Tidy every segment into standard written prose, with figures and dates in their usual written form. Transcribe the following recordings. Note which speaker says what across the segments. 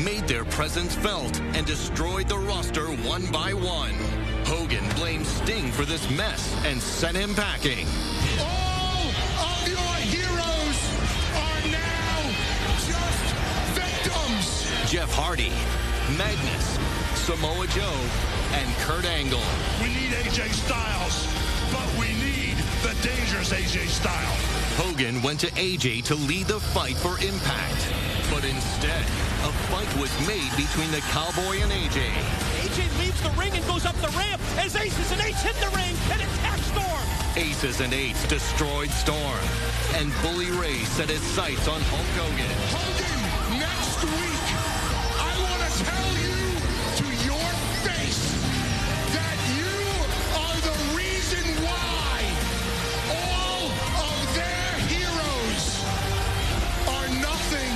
Speaker 1: made their presence felt and destroyed the roster one by one. Hogan blamed Sting for this mess and sent him packing.
Speaker 2: All of your heroes are now just victims.
Speaker 1: Jeff Hardy, Magnus, Samoa Joe, and Kurt Angle.
Speaker 2: We need AJ Styles, but we need the dangerous AJ Styles.
Speaker 1: Hogan went to AJ to lead the fight for Impact. But instead, a fight was made between the Cowboy and AJ.
Speaker 3: AJ leaves the ring and goes up the ramp as Aces and Eights hit the ring and attack Storm.
Speaker 1: Aces and Eights destroyed Storm. And Bully Ray set his sights on Hulk Hogan.
Speaker 2: Hogan, next week, I want to tell you to your face that you are the reason why all of their heroes are nothing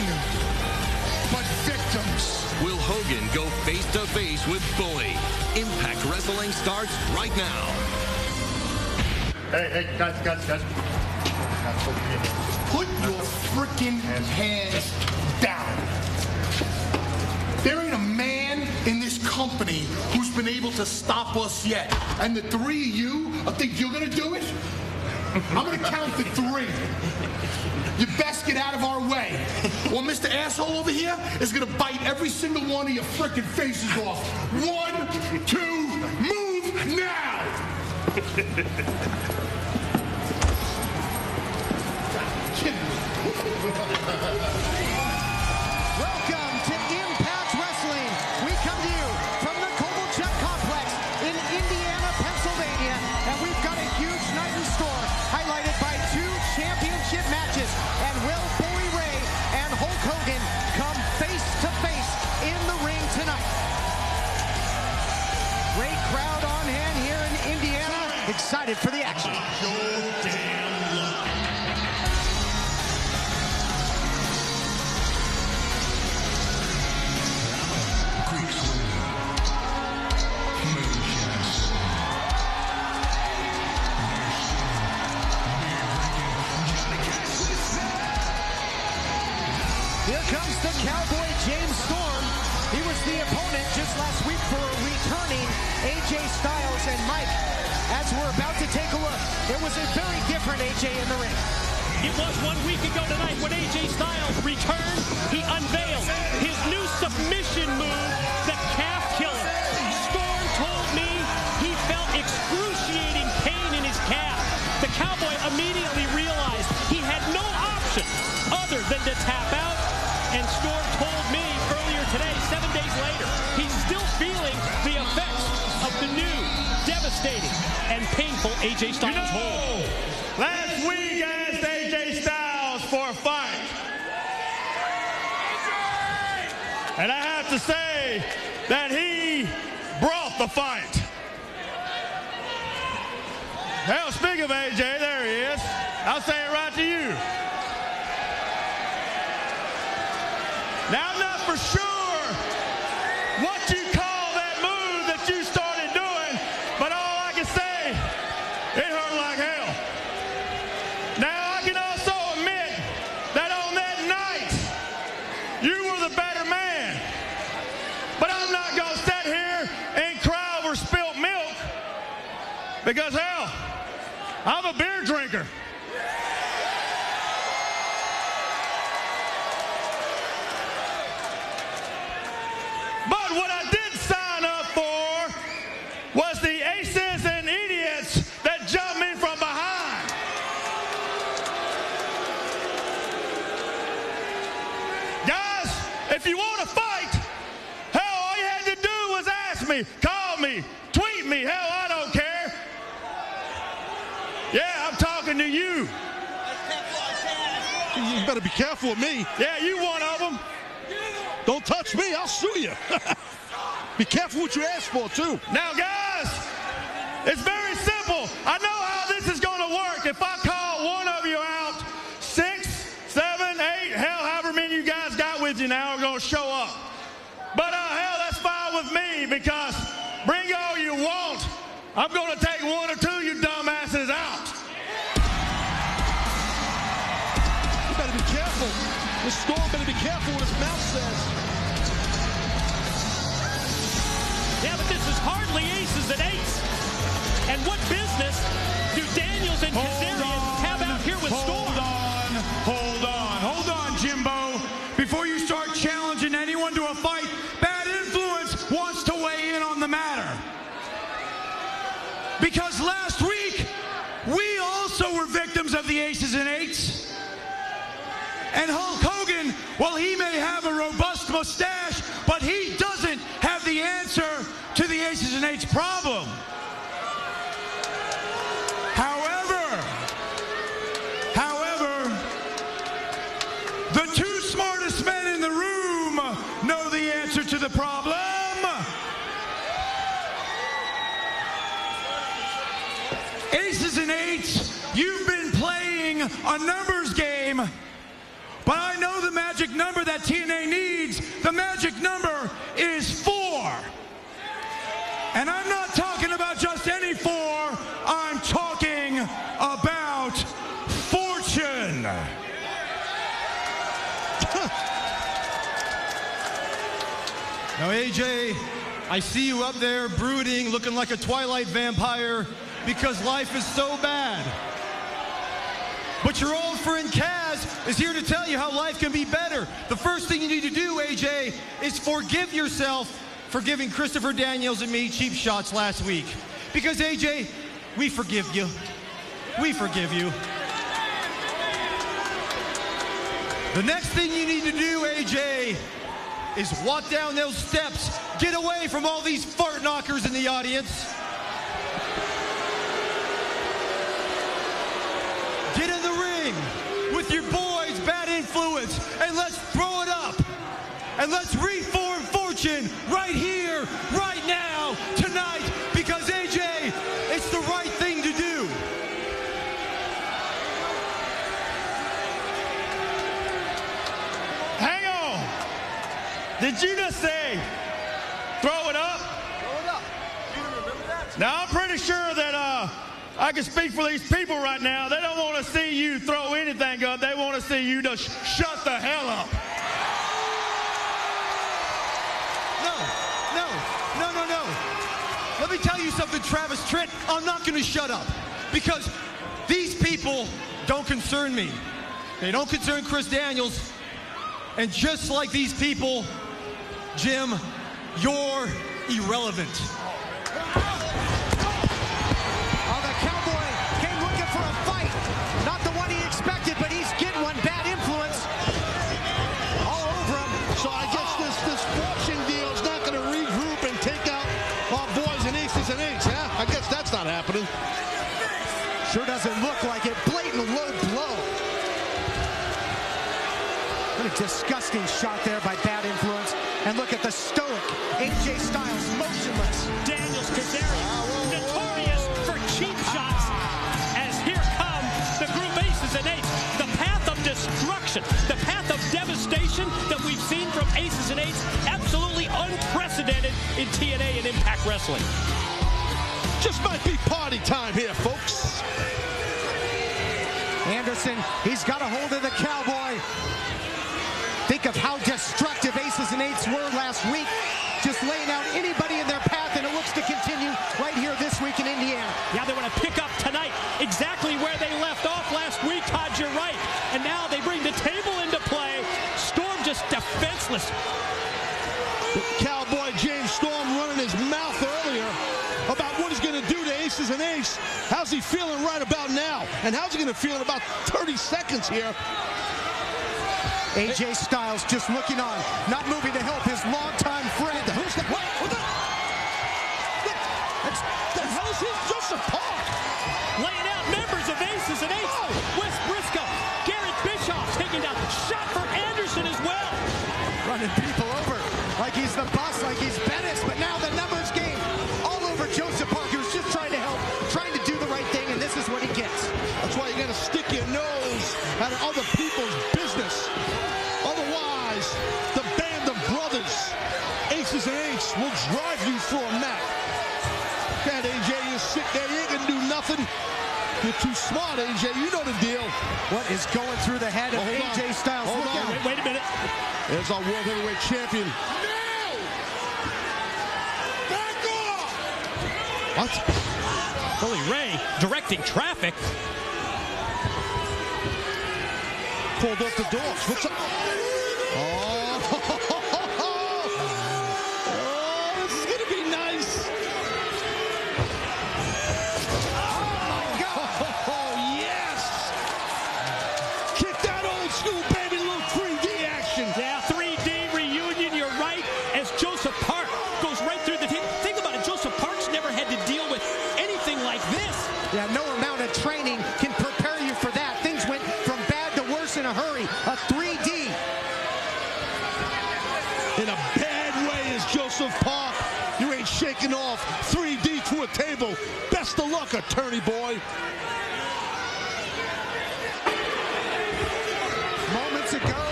Speaker 2: but victims.
Speaker 1: Will Hogan go face-to-face with Bully? Impact Wrestling starts right now.
Speaker 4: Hey, guys.
Speaker 2: Put your freaking hands down. There ain't a man in this company who's been able to stop us yet. And the three of you think you're gonna do it? I'm gonna count to three. You best get out of our way, or Mr. Asshole over here is gonna bite every single one of your frickin' faces off. 1, 2, move now!
Speaker 5: Welcome to Impact Wrestling. We come to you from the Kovalchuk Complex in Indiana, Pennsylvania, and we've got a huge night in store, highlighted by 2 championship matches. And will Bully Ray and Hulk Hogan come face to face in the ring tonight? Great crowd on hand here in Indiana. Excited for the action. Here comes the Cowboy, James Storm. He was the opponent just last week for returning AJ Styles. And Mike, as we're about to take a look, it was a very different AJ in the ring.
Speaker 3: It was 1 week ago tonight when AJ Styles returned. He unveiled his new submission move, the calf killer. Storm told me he felt excruciating pain in his calf. The Cowboy immediately realized he had no option other than to tap out. And Storm told me earlier today, 7 days later, he's still feeling the effects of the new, devastating, and painful AJ Styles hold.
Speaker 4: Last week I asked AJ Styles for a fight. And I have to say that he brought the fight. Hell, speaking of AJ, there he is. I'll say it right to you. Now, I'm not for sure what you call that move that you started doing, but all I can say, it hurt like hell. Now, I can also admit that on that night, you were the better man. But I'm not going to sit here and cry over spilt milk, because hell, I'm a beer drinker. But what I did sign up for was the aces and idiots that jumped me from behind. Guys, if you want to fight, hell, all you had to do was ask me, call me, tweet me, hell, I don't care. Yeah, I'm talking to you.
Speaker 6: You better be careful with me.
Speaker 4: Yeah, you one of them.
Speaker 6: Don't touch me, I'll sue you. Be careful what you ask for, too.
Speaker 4: Now, guys, it's very simple. I know how this is going to work. If I call one of you out, 6, 7, 8, hell, however many you guys got with you now are going to show up. But, hell, that's fine with me, because bring all you want. I'm going to take 1 or 2 you dumbasses out.
Speaker 6: You better be careful. This Storm better be careful what his mouth says.
Speaker 3: aces and eights. And what business do Daniels and Kazarian have out here with Storm?
Speaker 4: Hold on, Jimbo. Before you start challenging anyone to a fight, Bad Influence wants to weigh in on the matter. Because last week, we also were victims of the aces and eights. And Hulk Hogan, well, he may have a robust mustache, but he doesn't have the answer to the aces and eights problem. However, the two smartest men in the room know the answer to the problem. Aces and eights, you've been playing a numbers game, but I know the magic number that TNA needs. The magic number is 4. And I'm not talking about just any 4. I'm talking about fortune.
Speaker 7: Now, AJ, I see you up there brooding, looking like a Twilight vampire because life is so bad. But your old friend Kaz is here to tell you how life can be better. The first thing you need to do, AJ, is forgive yourself for giving Christopher Daniels and me cheap shots last week. Because, AJ, we forgive you. We forgive you. The next thing you need to do, AJ, is walk down those steps. Get away from all these fart knockers in the audience. Get in the ring with your boys, Bad Influence, and let's throw it up. And let's reform fortune right here, right now, tonight, because, AJ, it's the right thing to do.
Speaker 4: Hang on. Did you just say, throw it up?
Speaker 7: Throw it up. You remember that?
Speaker 4: Now, I'm pretty sure that I can speak for these people right now. They don't want to see you throw anything up. They want to see you just shut the hell up.
Speaker 7: No. Let me tell you something, Travis Trent. I'm not going to shut up because these people don't concern me. They don't concern Chris Daniels. And just like these people, Jim, you're irrelevant.
Speaker 5: Oh, the Cowboy came looking for a fight. Not the one he expected, but he's getting one. Bad Influence all over him.
Speaker 6: So I guess this fortune deal is not going to regroup and take out our boys and aces and eights, huh? I guess that's not happening.
Speaker 5: Sure doesn't look like it. Blatant low blow. What a disgusting shot there by Bad Influence. And look at the stoic AJ Styles, motionless.
Speaker 3: Daniels, Kazarian, notorious for cheap shots. As here come the group aces and eights. The path of destruction, the path of devastation that we've seen from aces and eights, absolutely unprecedented in TNA and Impact Wrestling.
Speaker 6: Just might be party time here, folks.
Speaker 5: Anderson, he's got a hold of the Cowboy. Think of how destructive aces and eights were last week. Just laying out anybody in their path, and it looks to continue right here this week in Indiana.
Speaker 3: Yeah, they want to pick up tonight exactly where they left off last week, Todd, you're right. And now they bring the table into play. Storm just defenseless.
Speaker 6: The Cowboy James Storm running his mouth earlier about what he's going to do to aces and eights. How's he feeling right about now? And how's he going to feel in about 30 seconds here?
Speaker 5: AJ Styles just looking on, not moving to help his longtime friend.
Speaker 6: Who's that? What? The hell is this? Joseph Park.
Speaker 3: Laying out members of aces and eights. Wes Briscoe, Garrett Bischoff taking down. Shot for Anderson as well.
Speaker 5: Running people over like he's the boss, like he's Bettis, but now the numbers game all over Joseph Park, who's just trying to help, trying to do the right thing, and this is what he gets.
Speaker 6: That's why you got to stick your nose out of other people's business. Otherwise, the band of brothers, aces and eights, will drive you for a map. God, AJ, you sit there, you ain't gonna do nothing. You're too smart, AJ. You know the deal.
Speaker 5: What is going through the head of AJ Styles?
Speaker 6: Hold
Speaker 5: Look
Speaker 6: on.
Speaker 5: out.
Speaker 3: Wait a minute.
Speaker 6: There's our World Heavyweight Champion.
Speaker 2: Back off!
Speaker 6: What?
Speaker 3: Bully Ray directing traffic.
Speaker 6: Pulled up the dogs. What's up? Oh, this is going to be nice. Oh, my God. Oh, yes. Kick that old school, baby. Little 3D action.
Speaker 3: Yeah, 3D reunion, you're right, as Joseph Park goes right through the... Think about it, Joseph Park's never had to deal with anything like this.
Speaker 5: Yeah, no amount of training can prepare you for that. Things went from bad to worse in a hurry. A 3D.
Speaker 6: In a bad way is Joseph Park. You ain't shaking off 3D through a table. Best of luck, attorney boy.
Speaker 5: Moments ago,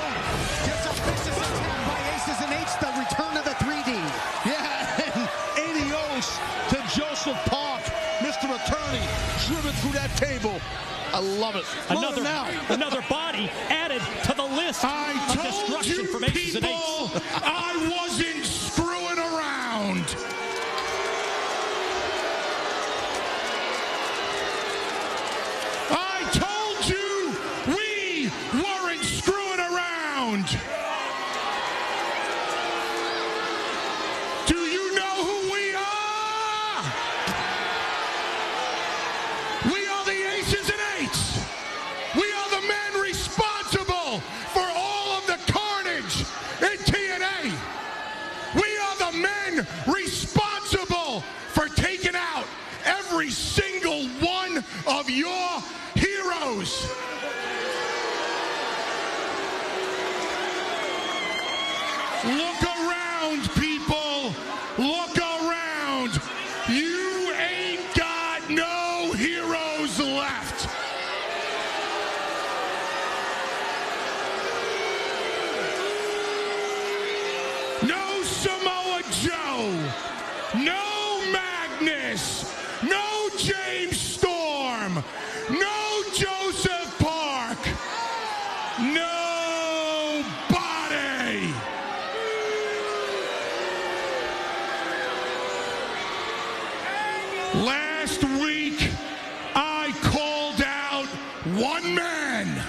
Speaker 5: just a vicious attack by Aces and Eights, the return of the 3D.
Speaker 6: Yeah, and adios to Joseph Park. Mr. Attorney, driven through that table. I love it.
Speaker 3: Another body added to the list of destruction from Aces and Eights.
Speaker 2: I wasn't screwing around. I told you we weren't screwing around. Do you know who we are? We are the Aces and Eights. We are the men responsible for all of the carnage in TNA. We are the men responsible for taking out every single one of your heroes. Look around, people. Look around. You ain't got no heroes left. No Samoa Joe. No Magnus. No James Storm. No Joseph Park. Nobody. Last week, I called out one man.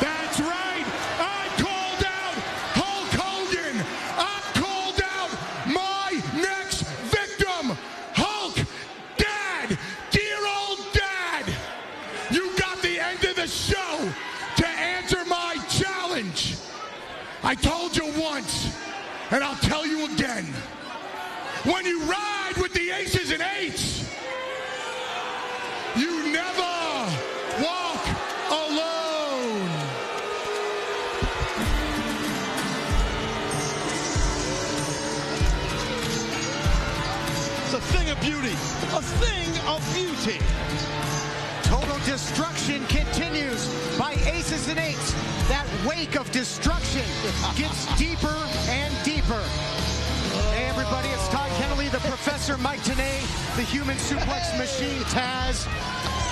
Speaker 2: That's right. I called out Hulk Hogan. I called out my next victim, Hulk Dad, dear old Dad. You got the end of the show to answer my challenge. I told you once, and I'll tell you again. When you ride with the Aces and Eights, you never walk alone.
Speaker 6: It's a thing of beauty. A thing of beauty.
Speaker 5: Total destruction continues by Aces and Eights. That wake of destruction gets deeper and deeper. Hey everybody, it's Todd Kennelly, the Professor, Mike Tenay, the Human Suplex Machine, Taz.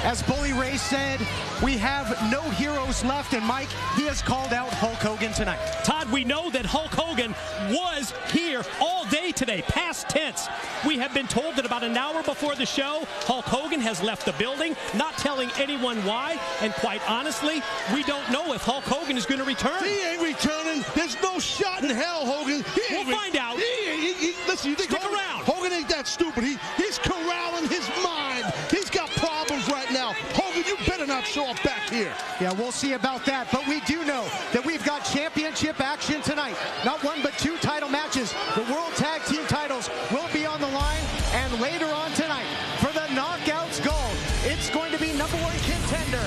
Speaker 5: As Bully Ray said, we have no heroes left, and Mike, he has called out Hulk Hogan tonight.
Speaker 3: Todd, we know that Hulk Hogan was here all day today, past tense. We have been told that about an hour before the show, Hulk Hogan has left the building, not telling anyone why, and quite honestly, we don't know if Hulk Hogan is going to return.
Speaker 6: He ain't returning. There's no shot in hell, Hogan.
Speaker 3: We'll find out.
Speaker 6: Listen, you think
Speaker 3: Stick
Speaker 6: Hogan,
Speaker 3: around.
Speaker 6: Hogan ain't that stupid. He's corralling his mind. He's got problems right now. Hogan, you better not show up back here.
Speaker 5: Yeah, we'll see about that, but we do know that we've got championship action tonight. Not one, but two title matches. The World Tag Team titles will be on the line, and later on tonight, for the Knockouts Gold, it's going to be #1 contender,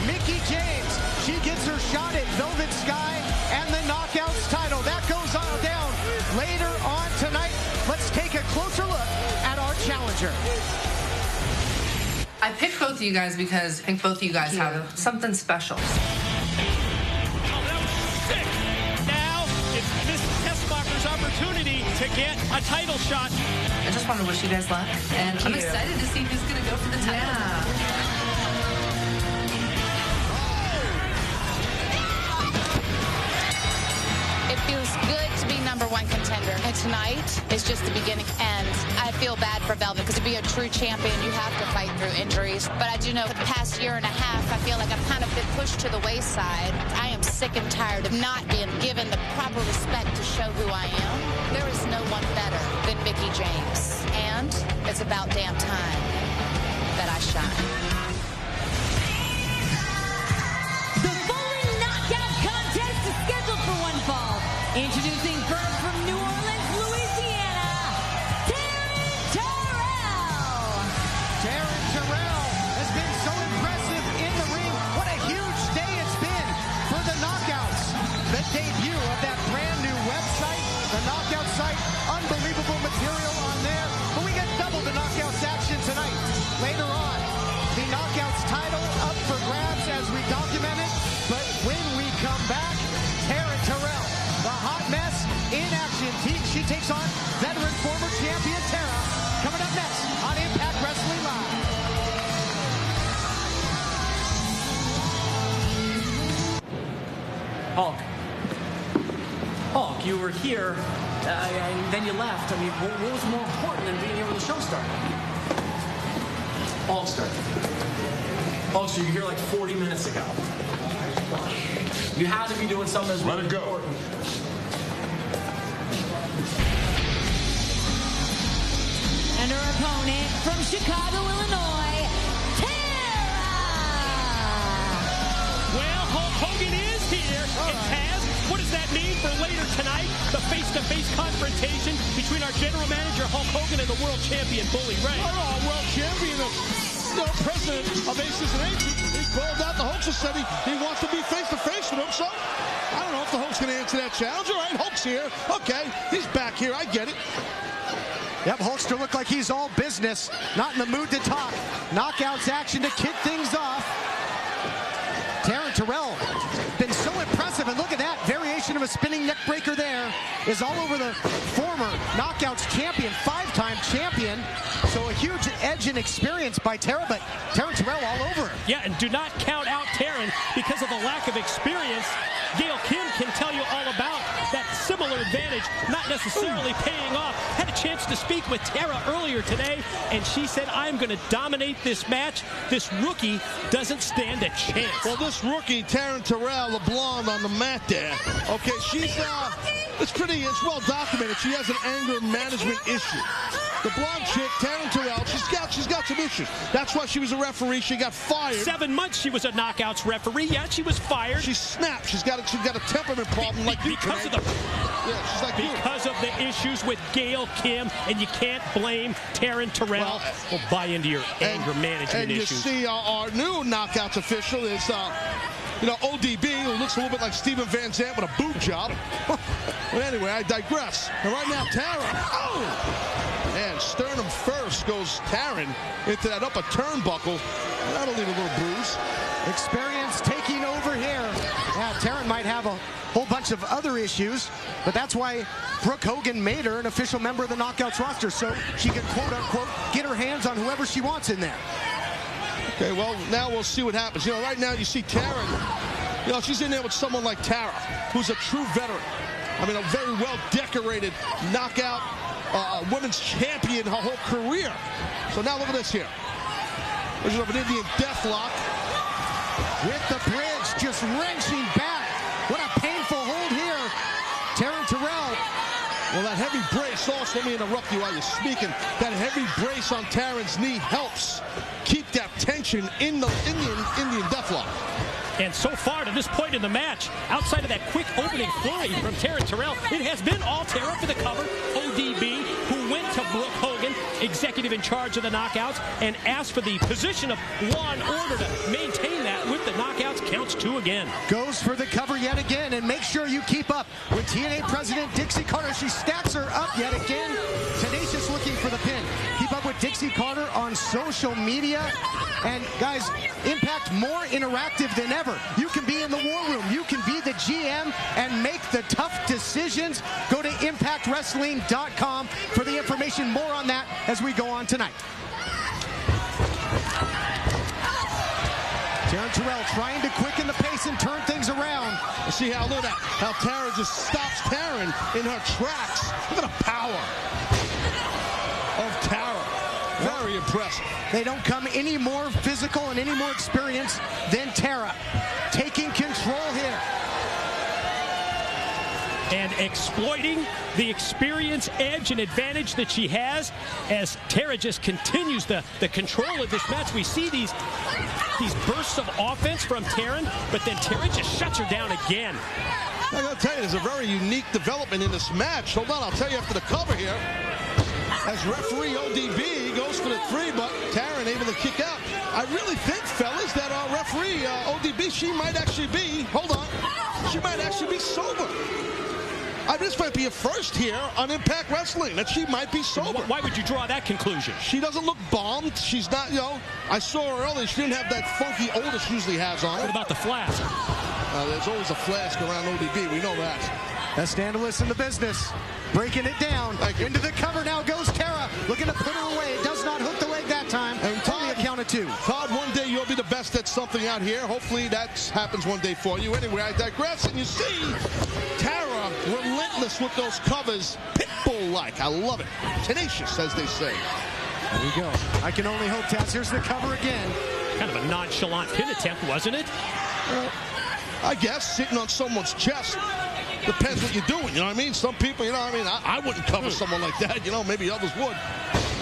Speaker 5: Mickie James. She gets her shot at Velvet Sky and the Knockouts title. That goes on down later on tonight. Let's take a closer look at our challenger.
Speaker 8: I picked both of you guys because I think both of you guys have something special.
Speaker 3: Oh, that was sick. Now it's Miss Tessmacher's opportunity to get a title shot
Speaker 8: I just want to wish you guys luck. And I'm excited to see who's going to go for the title. Yeah.
Speaker 9: It feels good to be #1 contender. And tonight is just the beginning. And I feel bad for Velvet because to be a true champion, you have to fight through injuries. But I do know for the past year and a half, I feel like I've kind of been pushed to the wayside. I am sick and tired of not being given the proper respect to show who I am. There is no one better than Mickie James. And it's about damn time that I shine.
Speaker 10: The bowling knockout contest is scheduled for one fall. Introducing first from New Orleans, Louisiana, Taryn Terrell.
Speaker 5: Taryn Terrell has been so impressive in the ring. What a huge day it's been for the Knockouts. The debut of that brand new website, the Knockout site. Unbelievable material on there. But we get double the Knockouts action tonight. Later on, the Knockouts title up for grabs as we document it. But when we come back, Taryn Terrell, the hot mess in action. She takes on veteran former champion Tara. Coming up next on Impact Wrestling Live.
Speaker 11: Hulk, you were here, and then you left. I mean, what was more important than being here when the show started? Hulkster. Hulkster, you were here like 40 minutes ago. You had to be doing something that's really important.
Speaker 10: And her opponent from Chicago, Illinois, Tara.
Speaker 3: Well, Hulk Hogan is here. And Taz, what does that mean for later tonight? The face-to-face confrontation between our general manager, Hulk Hogan, and the world champion, Bully Ray.
Speaker 6: World champion, president of Aces and Eights. He called out the Hulkster, said he wants to be face-to-face with him, so I don't know if the Hulk's going to answer that challenge. All right, Hulk's here. Okay, he's back here. I get it.
Speaker 5: Yep, Hulkster looked like he's all business, not in the mood to talk. Knockouts action to kick things off. Taryn Terrell, been so impressive, and look at that variation of a spinning neck breaker there is all over the former Knockouts champion, 5-time champion. So a huge edge and experience by Tara, but Taryn Terrell all over.
Speaker 3: Yeah, and do not count out Taryn because of the lack of experience. Gail Kim can tell you all about that similar advantage, not necessarily paying off. Had a chance to speak with Tara earlier today, and she said, I'm going to dominate this match. This rookie doesn't stand a chance.
Speaker 6: Well, this rookie, Taryn Terrell, the blonde on the mat there, okay, it's well documented. She has an anger management issue. The blonde chick, Taryn Terrell, she's got some issues. That's why she was a referee. She got fired.
Speaker 3: 7 months she was a Knockouts referee. Yeah, she was fired.
Speaker 6: She snapped. She's got a temperament problem like you.
Speaker 3: Because of the issues with Gail Kim, and you can't blame Taryn Terrell. Well, buy into your anger management issues.
Speaker 6: And you see our new Knockouts official is ODB, who looks a little bit like Steven Van Zandt with a boot job. But anyway, I digress. And right now, Tara. And sternum first goes Taryn into that upper turnbuckle. That'll leave a little bruise.
Speaker 5: Experience taking over here. Yeah, Taryn might have a whole bunch of other issues, but that's why Brooke Hogan made her an official member of the Knockouts roster, so she can, quote-unquote, get her hands on whoever she wants in there.
Speaker 6: Okay, well, now we'll see what happens. Right now you see Taryn, she's in there with someone like Tara, who's a true veteran. I mean, a very well-decorated knockout women's champion her whole career. So now look at this here. There's an Indian deathlock.
Speaker 5: With the bridge, just wrenching back. What a painful hold here. Taryn Terrell.
Speaker 6: Well, that heavy brace also, let me interrupt you while you're speaking. That heavy brace on Taryn's knee helps keep that tension in the Indian deathlock.
Speaker 3: And so far to this point in the match, outside of that quick opening flurry from Taryn Terrell, it has been all Tara for the cover. ODB, who went to Brooke Hogan, executive in charge of the Knockouts, and asked for the position of law and order to maintain that with the Knockouts. Counts 2 again.
Speaker 5: Goes for the cover yet again, and make sure you keep up with TNA President Dixie Carter. She stacks her up yet again. Tenacious looking for the pin. Keep up with Dixie Carter on social media. And guys, Impact more interactive than ever. You can be in the war room. You can be the GM and make the tough decisions. Go to ImpactWrestling.com for the information more on that as we go on tonight. Taryn Terrell trying to quicken the pace and turn things around.
Speaker 6: See how, look at that, how Tara just stops Taryn in her tracks. Look at the power of Tara. Very impressive.
Speaker 5: They don't come any more physical and any more experienced than Tara. Taking control here.
Speaker 3: And exploiting the experience, edge, and advantage that she has as Tara just continues the control of this match. We see these bursts of offense from Taryn, but then Tara just shuts her down again.
Speaker 6: I gotta tell you, there's a very unique development in this match. Hold on, I'll tell you after the cover here. As referee ODB goes for the 3, but Taryn able to kick out. I really think, fellas, that our referee ODB, she might actually be, hold on, she might actually be sober. This might be a first here on Impact Wrestling, that she might be sober.
Speaker 3: Why would you draw that conclusion?
Speaker 6: She doesn't look bombed. She's not, you know, I saw her earlier. She didn't have that funky odor she usually has on her.
Speaker 3: What about the flask?
Speaker 6: There's always a flask around ODB. We know that.
Speaker 5: Best analyst in the business. Breaking it down. Into the cover now goes Tara. Looking to put her away. Does not hook the leg that time. And only a count of 2.
Speaker 6: Todd, one day you'll be the best at something out here. Hopefully that happens one day for you. Anyway, I digress. And you see Tara relentless with those covers. Pitbull-like. I love it. Tenacious, as they say.
Speaker 5: There we go. I can only hope, Taz. Here's the cover again.
Speaker 3: Kind of a nonchalant pin attempt, wasn't it?
Speaker 6: I guess sitting on someone's chest. Depends what you're doing, you know what I mean? Some people, you know what I mean? I wouldn't cover someone like that, you know, maybe others would.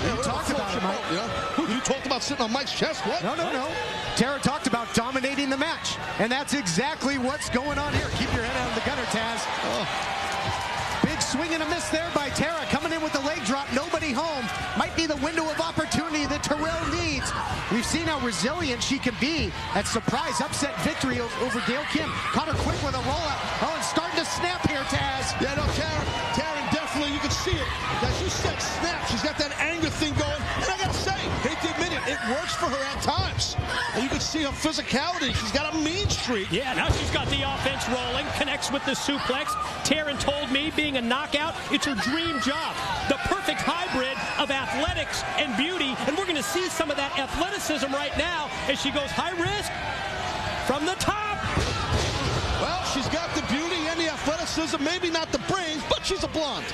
Speaker 5: You talked about it, Mike.
Speaker 6: You know? You talked about sitting on Mike's chest, what?
Speaker 5: No. Tara talked about dominating the match, and that's exactly what's going on here. Keep your head out of the gutter, Taz. Big swing and a miss there by Tara, coming in with the leg drop, nobody home. Might be the window of opportunity that Terrell needs. We've seen how resilient she can be at surprise upset victory over Gail Kim. Caught her quick with a rollout. Oh, and starting to snap here, Taz.
Speaker 6: Yeah, no, Taryn definitely, you can see it. As you said, snap. She's got that anger thing going. And I got to say, hate to admit it works for her at times. And you can see her physicality. She's got a mean streak.
Speaker 3: Yeah, now she's got the offense rolling. Connects with the suplex. Taryn told me, being a knockout, it's her dream job. The perfect hybrid of athletics and beauty. And we're going to see some of that athleticism right now as she goes high risk from the top.
Speaker 6: Well, she's got the beauty and the athleticism, maybe not the brains, but she's a blonde.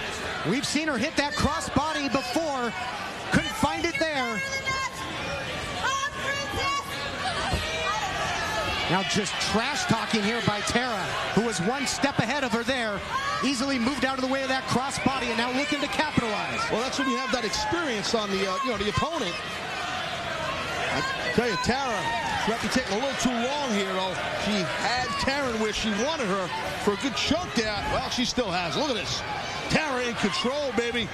Speaker 5: We've seen her hit that crossbody before. Couldn't find it there. Now just trash talking here by Tara, who was one step ahead of her there. Easily moved out of the way of that crossbody and now looking to capitalize.
Speaker 6: Well, that's when you have that experience on the, the opponent. I tell you, Tara, she might be taking a little too long here, though. She had Taryn where she wanted her for a good chunk there. Well, she still has. Look at this. Tara in control, baby.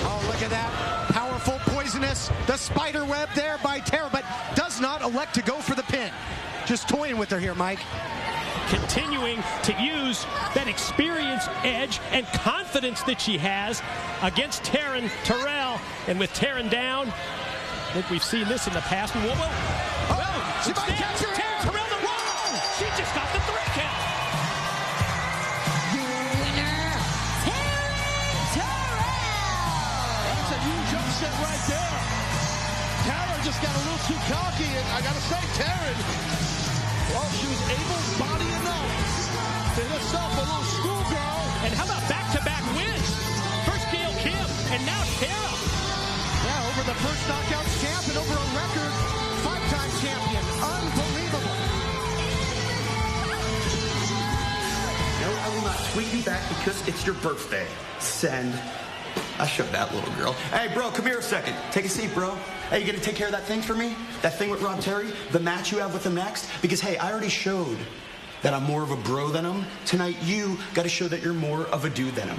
Speaker 5: Oh, look at that. Powerful, poisonous. The spider web there by Tara, but does not elect to go for the pin. Just toying with her here, Mike.
Speaker 3: Continuing to use that experience, edge, and confidence that she has against Taryn Terrell. And with Taryn down, I think we've seen this in the past. Whoa, whoa.
Speaker 5: Oh, she might catch her.
Speaker 3: Taryn Terrell, the wrong. She just got the 3 count.
Speaker 10: Winner, Taryn Terrell.
Speaker 6: That's a huge upset right there. Tara just got a little too cocky, and I gotta say, Taryn, well, she was able-bodied enough to hit herself a little schoolgirl.
Speaker 3: And how about back-to-back wins? First Gail Kim, and now Tara.
Speaker 5: Yeah, over the first knockout champ and over a record 5-time champion. Unbelievable.
Speaker 12: No, I will not tweet you back because it's your birthday. Send. I showed that little girl. Hey, bro, come here a second. Take a seat, bro. Hey, you gonna take care of that thing for me? That thing with Rob Terry? The match you have with him next? Because, hey, I already showed that I'm more of a bro than him. Tonight, you gotta show that you're more of a dude than him.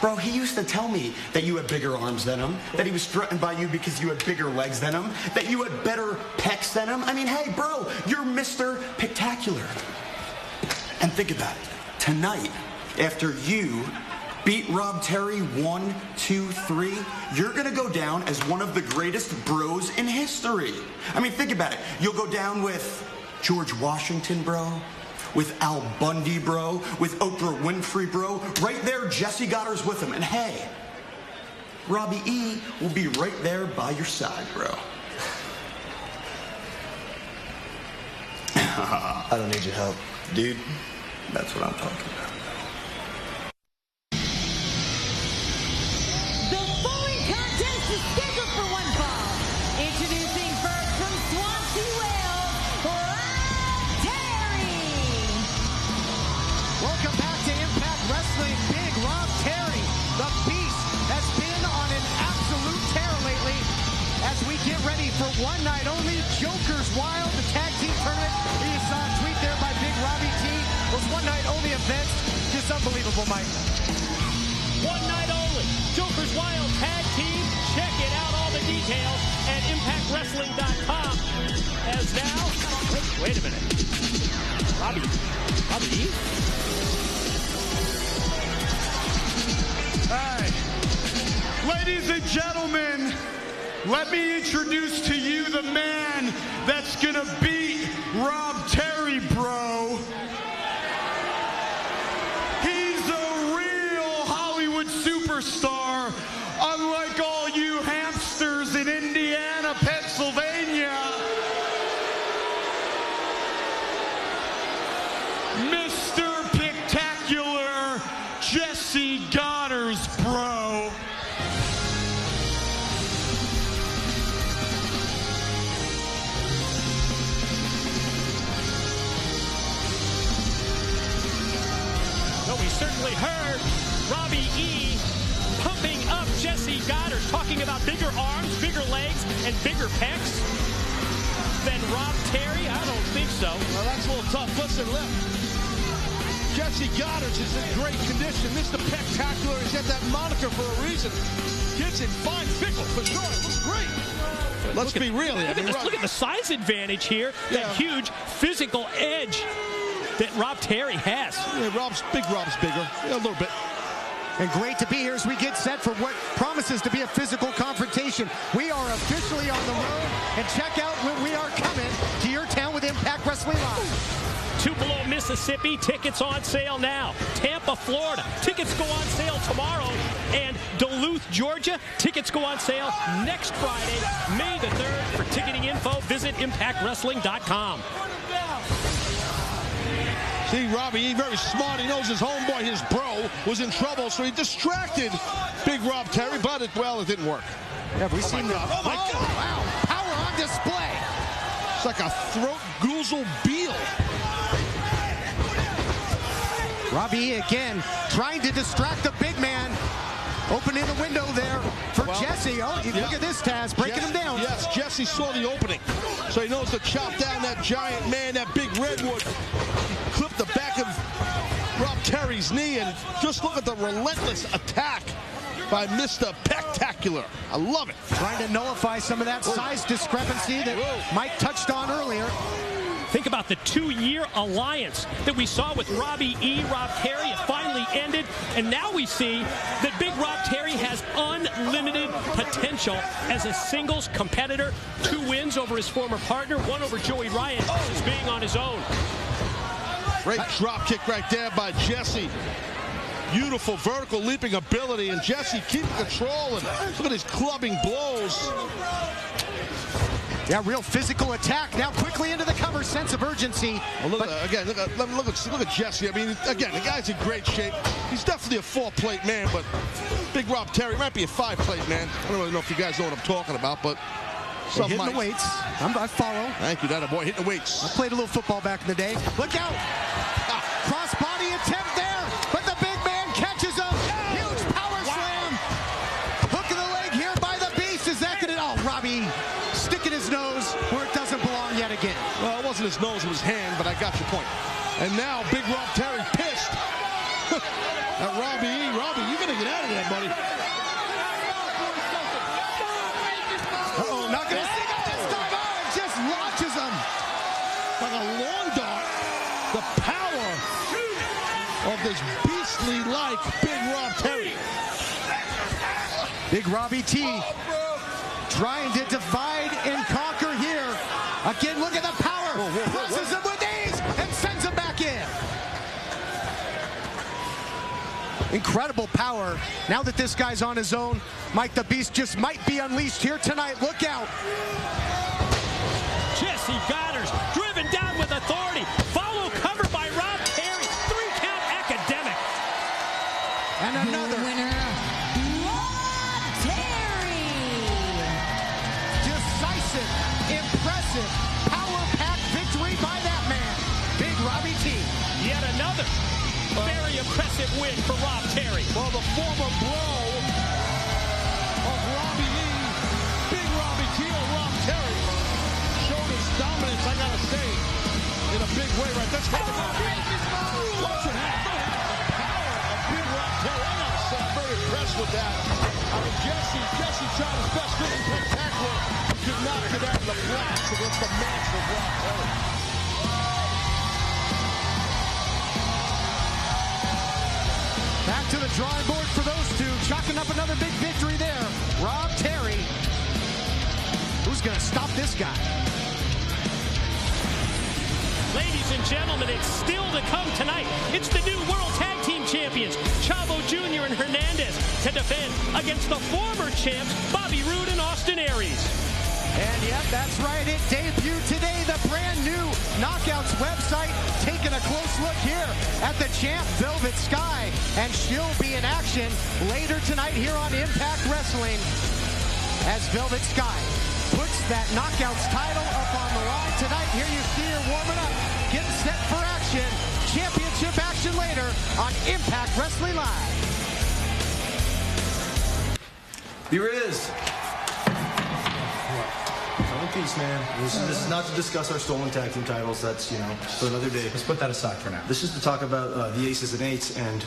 Speaker 12: Bro, he used to tell me that you had bigger arms than him, that he was threatened by you because you had bigger legs than him, that you had better pecs than him. I mean, hey, bro, you're Mr. Pictacular. And think about it. Tonight, after you beat Rob Terry 1, 2, 3, you're gonna go down as one of the greatest bros in history. I mean, think about it. You'll go down with George Washington, bro, with Al Bundy, bro, with Oprah Winfrey, bro. Right there, Jesse got hers with him. And hey, Robbie E will be right there by your side, bro. I don't need your help. Dude, that's what I'm talking about.
Speaker 10: The following contest is scheduled for one fall. Introducing first from Swansea, Wales, Rob Terry.
Speaker 5: Welcome back to Impact Wrestling. Big Rob Terry, the Beast, has been on an absolute tear lately as we get ready for one night only Joker's Wild, the tag team tournament. You saw a tweet there by Big Robbie T. Those one night only events, just unbelievable, Mike.
Speaker 3: One night only. Joker's Wild Tag Team. Check it out, all the details at ImpactWrestling.com. As now, wait a minute. Robbie E?
Speaker 2: Hey, ladies and gentlemen, let me introduce to you the man that's gonna beat Rob Terry, bro. He's a real Hollywood superstar, unlike all you hamsters in Indiana, Pennsylvania. Mr. Spectacular Jesse Goddard's, bro.
Speaker 3: No, we certainly heard Robbie E. pumping up Jesse Goddard, talking about bigger arms, bigger legs, and bigger pecs than Rob Terry. I don't think so.
Speaker 6: Well, that's a little tough. Listen, look. Jesse Goddard is in great condition. Mr. Spectacular has got that moniker for a reason. Kid's in fine pickle, for sure. It looks great. Let's be real here.
Speaker 3: Look at the size advantage here. That huge physical edge that Rob Terry has.
Speaker 6: Yeah, Big Rob's bigger. Yeah, a little bit.
Speaker 5: And great to be here as we get set for what promises to be a physical confrontation. We are officially on the road, and check out when we are coming to your town with Impact Wrestling Live.
Speaker 3: Tupelo, Mississippi, tickets on sale now. Tampa, Florida, tickets go on sale tomorrow. And Duluth, Georgia, tickets go on sale next Friday, May the 3rd. For ticketing info, visit ImpactWrestling.com.
Speaker 6: See, Robbie, very smart. He knows his homeboy, his bro, was in trouble, so he distracted Big Rob Terry, but it didn't work.
Speaker 5: Have we seen that?
Speaker 6: Oh, my God.
Speaker 5: Wow, power on display.
Speaker 6: It's like a throat goozle Beal.
Speaker 5: Robbie again trying to distract the big man. Opening the window there for Jesse. Oh, look at this, Taz, breaking him down.
Speaker 6: Yes, Jesse saw the opening. So he knows to chop down that giant man, that big redwood. Clip the back of Rob Terry's knee, and just look at the relentless attack by Mr. Spectacular. I love it.
Speaker 5: Trying to nullify some of that size discrepancy that Mike touched on earlier.
Speaker 3: Think about the 2-year alliance that we saw with Robbie E. Rob Terry. It finally ended, and now we see that Big Rob Terry has unlimited potential as a singles competitor. 2 wins over his former partner, 1 over Joey Ryan, just being on his own.
Speaker 6: Great drop kick right there by Jesse. Beautiful vertical leaping ability, and Jesse keeping control, and look at his clubbing blows.
Speaker 5: Yeah, real physical attack. Now quickly into the cover, sense of urgency.
Speaker 6: Well, look at Jesse. I mean, again, the guy's in great shape. He's definitely a 4-plate man, but Big Rob Terry might be a 5-plate man. I don't really know if you guys know what I'm talking about, but some
Speaker 5: hitting
Speaker 6: might.
Speaker 5: The weights. I follow.
Speaker 6: Thank you, that boy. Hitting the weights.
Speaker 5: I played a little football back in the day. Look out! Cross-body attempt there, but the big man catches him. Huge power slam. Hook of the leg here by the Beast. Is that gonna? Oh, Robbie sticking his nose where it doesn't belong yet again.
Speaker 6: Well, it wasn't his nose, it was his hand, but I got your point. And now Big Rob Terry pissed at Robbie E. Robbie, you gotta get out of there, buddy.
Speaker 5: Uh-oh, not gonna see that this time. Oh, it just launches him
Speaker 6: like a lawn dart. The power of this beastly-like Big Rob Terry.
Speaker 5: Big Robbie T trying to divide and conquer here. Again, look at the power. Presses him with ease and sends him back in. Incredible power. Now that this guy's on his own, Mike the Beast just might be unleashed here tonight. Look out.
Speaker 3: Jesse Goddard's driven down with authority. Follow cover by Rob Terry. 3-count academic.
Speaker 5: And another.
Speaker 10: Your winner, Rob Terry.
Speaker 5: Decisive, impressive, power-packed victory by that man. Big Robbie T.
Speaker 3: Yet another very impressive win for Rob Terry.
Speaker 6: Well, the former bro of Robbie E, Big Robbie T or Rob Terry, showed his dominance, I gotta say, in a big way, right? That's what watch it happen. The power of Big Rob Terry. I gotta say, I'm very impressed with that. I mean, Jesse tried his best to spectacular. He could not get out of the blocks against the massive Rob Terry.
Speaker 5: Back to the drawing board for those two. Chalking up another big victory there. Rob Terry. Who's going to stop this guy?
Speaker 3: Ladies and gentlemen, it's still to come tonight. It's the new World Tag Team Champions, Chavo Jr. and Hernandez, to defend against the former champs, Bobby Roode and Austin Aries.
Speaker 5: And yep, that's right. It debuted today. The brand new Knockouts website. Taking a close look here at the champ, Velvet Sky. And she'll be in action later tonight here on Impact Wrestling as Velvet Sky puts that Knockouts title up on the line tonight. Here you see her warming up, getting set for action. Championship action later on Impact Wrestling Live.
Speaker 12: Here it is. Peace, man. This is not to discuss our stolen tag team titles. That's, for another day.
Speaker 13: Let's put that aside for now.
Speaker 12: This is to talk about the aces and eights, and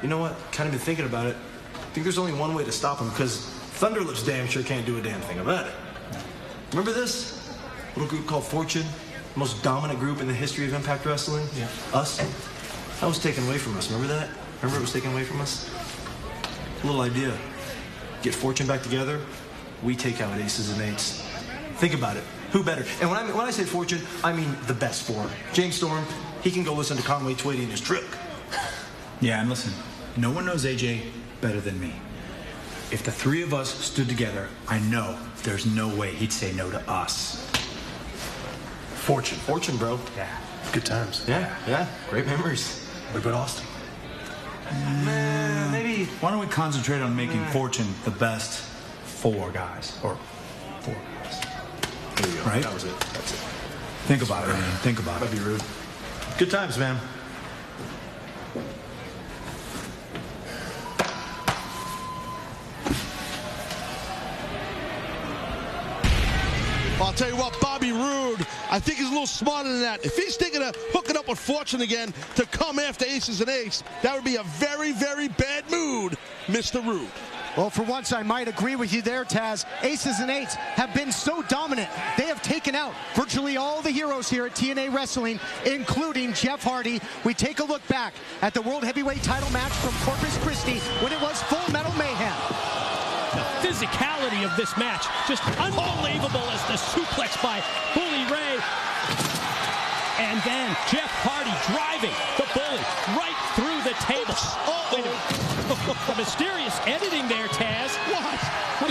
Speaker 12: you know what? Kind of been thinking about it. I think there's only one way to stop them, because Thunderlips damn sure can't do a damn thing about it. Remember this little group called Fortune? The most dominant group in the history of Impact Wrestling?
Speaker 13: Yeah.
Speaker 12: Us? That was taken away from us. Remember that? Remember it was taken away from us? A little idea. Get Fortune back together, we take out aces and eights. Think about it. Who better? And when I say Fortune, I mean the best four. James Storm, he can go listen to Conway Twitty in his truck.
Speaker 13: Yeah, and listen, no one knows AJ better than me. If the three of us stood together, I know there's no way he'd say no to us.
Speaker 12: Fortune, bro.
Speaker 13: Yeah.
Speaker 12: Good times. Yeah. Great memories. What about Austin?
Speaker 13: Maybe. Why don't we concentrate on making Fortune the best four guys? Or four guys.
Speaker 12: There you go.
Speaker 13: Right?
Speaker 12: That was it. That's it.
Speaker 13: Think about it, man. Think about it.
Speaker 12: That'd be rude. Good times, man.
Speaker 6: I'll tell you what, Bobby Roode, I think he's a little smarter than that. If he's thinking of hooking up with Fortune again to come after aces and eights, that would be a very, very bad mood, Mr. Roode.
Speaker 5: Well, for once, I might agree with you there, Taz. Aces and eights have been so dominant. They have taken out virtually all the heroes here at TNA Wrestling, including Jeff Hardy. We take a look back at the World Heavyweight title match from Corpus Christi when it was Full Metal Mayhem.
Speaker 3: The physicality of this match, just unbelievable as the suplex by Bully Ray. And then Jeff Hardy driving the Bully right through the table. Wait a minute. The mysterious editing there, Taz.
Speaker 6: What?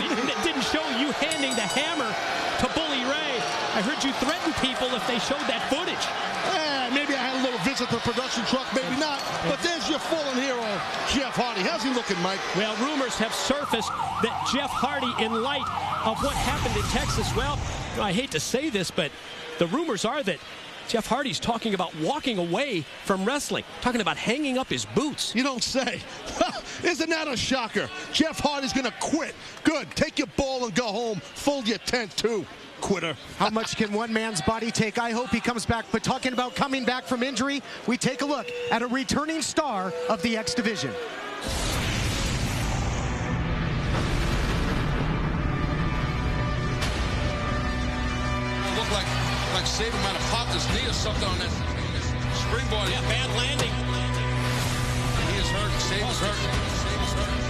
Speaker 3: It didn't show you handing the hammer to Bully Ray. I heard you threaten people if they showed that footage.
Speaker 6: Maybe I had a little visit to the production truck, maybe not. But there's your fallen hero, Jeff Hardy. How's he looking, Mike?
Speaker 3: Well, rumors have surfaced that Jeff Hardy, in light of what happened in Texas, well, I hate to say this, but the rumors are that Jeff Hardy's talking about walking away from wrestling, talking about hanging up his boots.
Speaker 6: You don't say. Isn't that a shocker? Jeff Hardy's going to quit. Good. Take your ball and go home. Fold your tent, too. Quitter.
Speaker 5: How much can one man's body take? I hope he comes back. But talking about coming back from injury, we take a look at a returning star of the X Division.
Speaker 14: Looked like Sabre might have popped his knee or something on that springboard.
Speaker 3: Yeah, bad landing.
Speaker 14: He is hurt. Sabre's hurt. Sabre's hurt.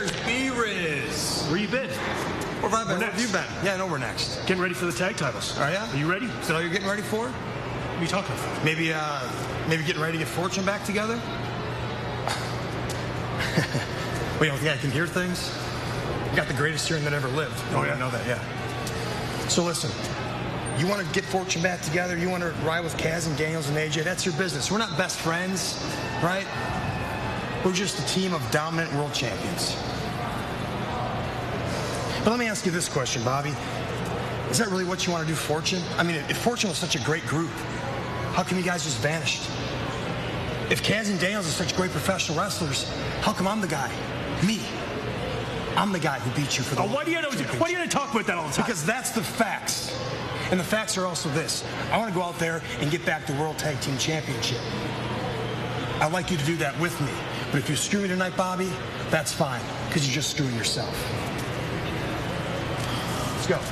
Speaker 13: There's B-Riz.
Speaker 3: Where you been?
Speaker 13: Where have I been? Where have you been? Yeah, I know we're next.
Speaker 3: Getting ready for the tag titles.
Speaker 13: Oh, yeah?
Speaker 3: Are you ready?
Speaker 13: Is that all you're getting ready for?
Speaker 3: What are you talking about?
Speaker 13: Maybe getting ready to get Fortune back together? Well, you don't think I can hear things? You got the greatest hearing that ever lived.
Speaker 3: Oh, yeah?
Speaker 13: I know that, yeah. So listen, you want to get Fortune back together? You want to ride with Kaz and Daniels and AJ? That's your business. We're not best friends, right? We're just a team of dominant world champions. But let me ask you this question, Bobby. Is that really what you want to do, Fortune? I mean, if Fortune was such a great group, how come you guys just vanished? If Kaz and Daniels are such great professional wrestlers, how come I'm the guy? Me. I'm the guy who beat you for the
Speaker 3: why do you talk about that all the time?
Speaker 13: Because that's the facts. And the facts are also this. I want to go out there and get back the World Tag Team Championship. I'd like you to do that with me. But if you screw me tonight, Bobby, that's fine, because you're just screwing yourself. Let's go.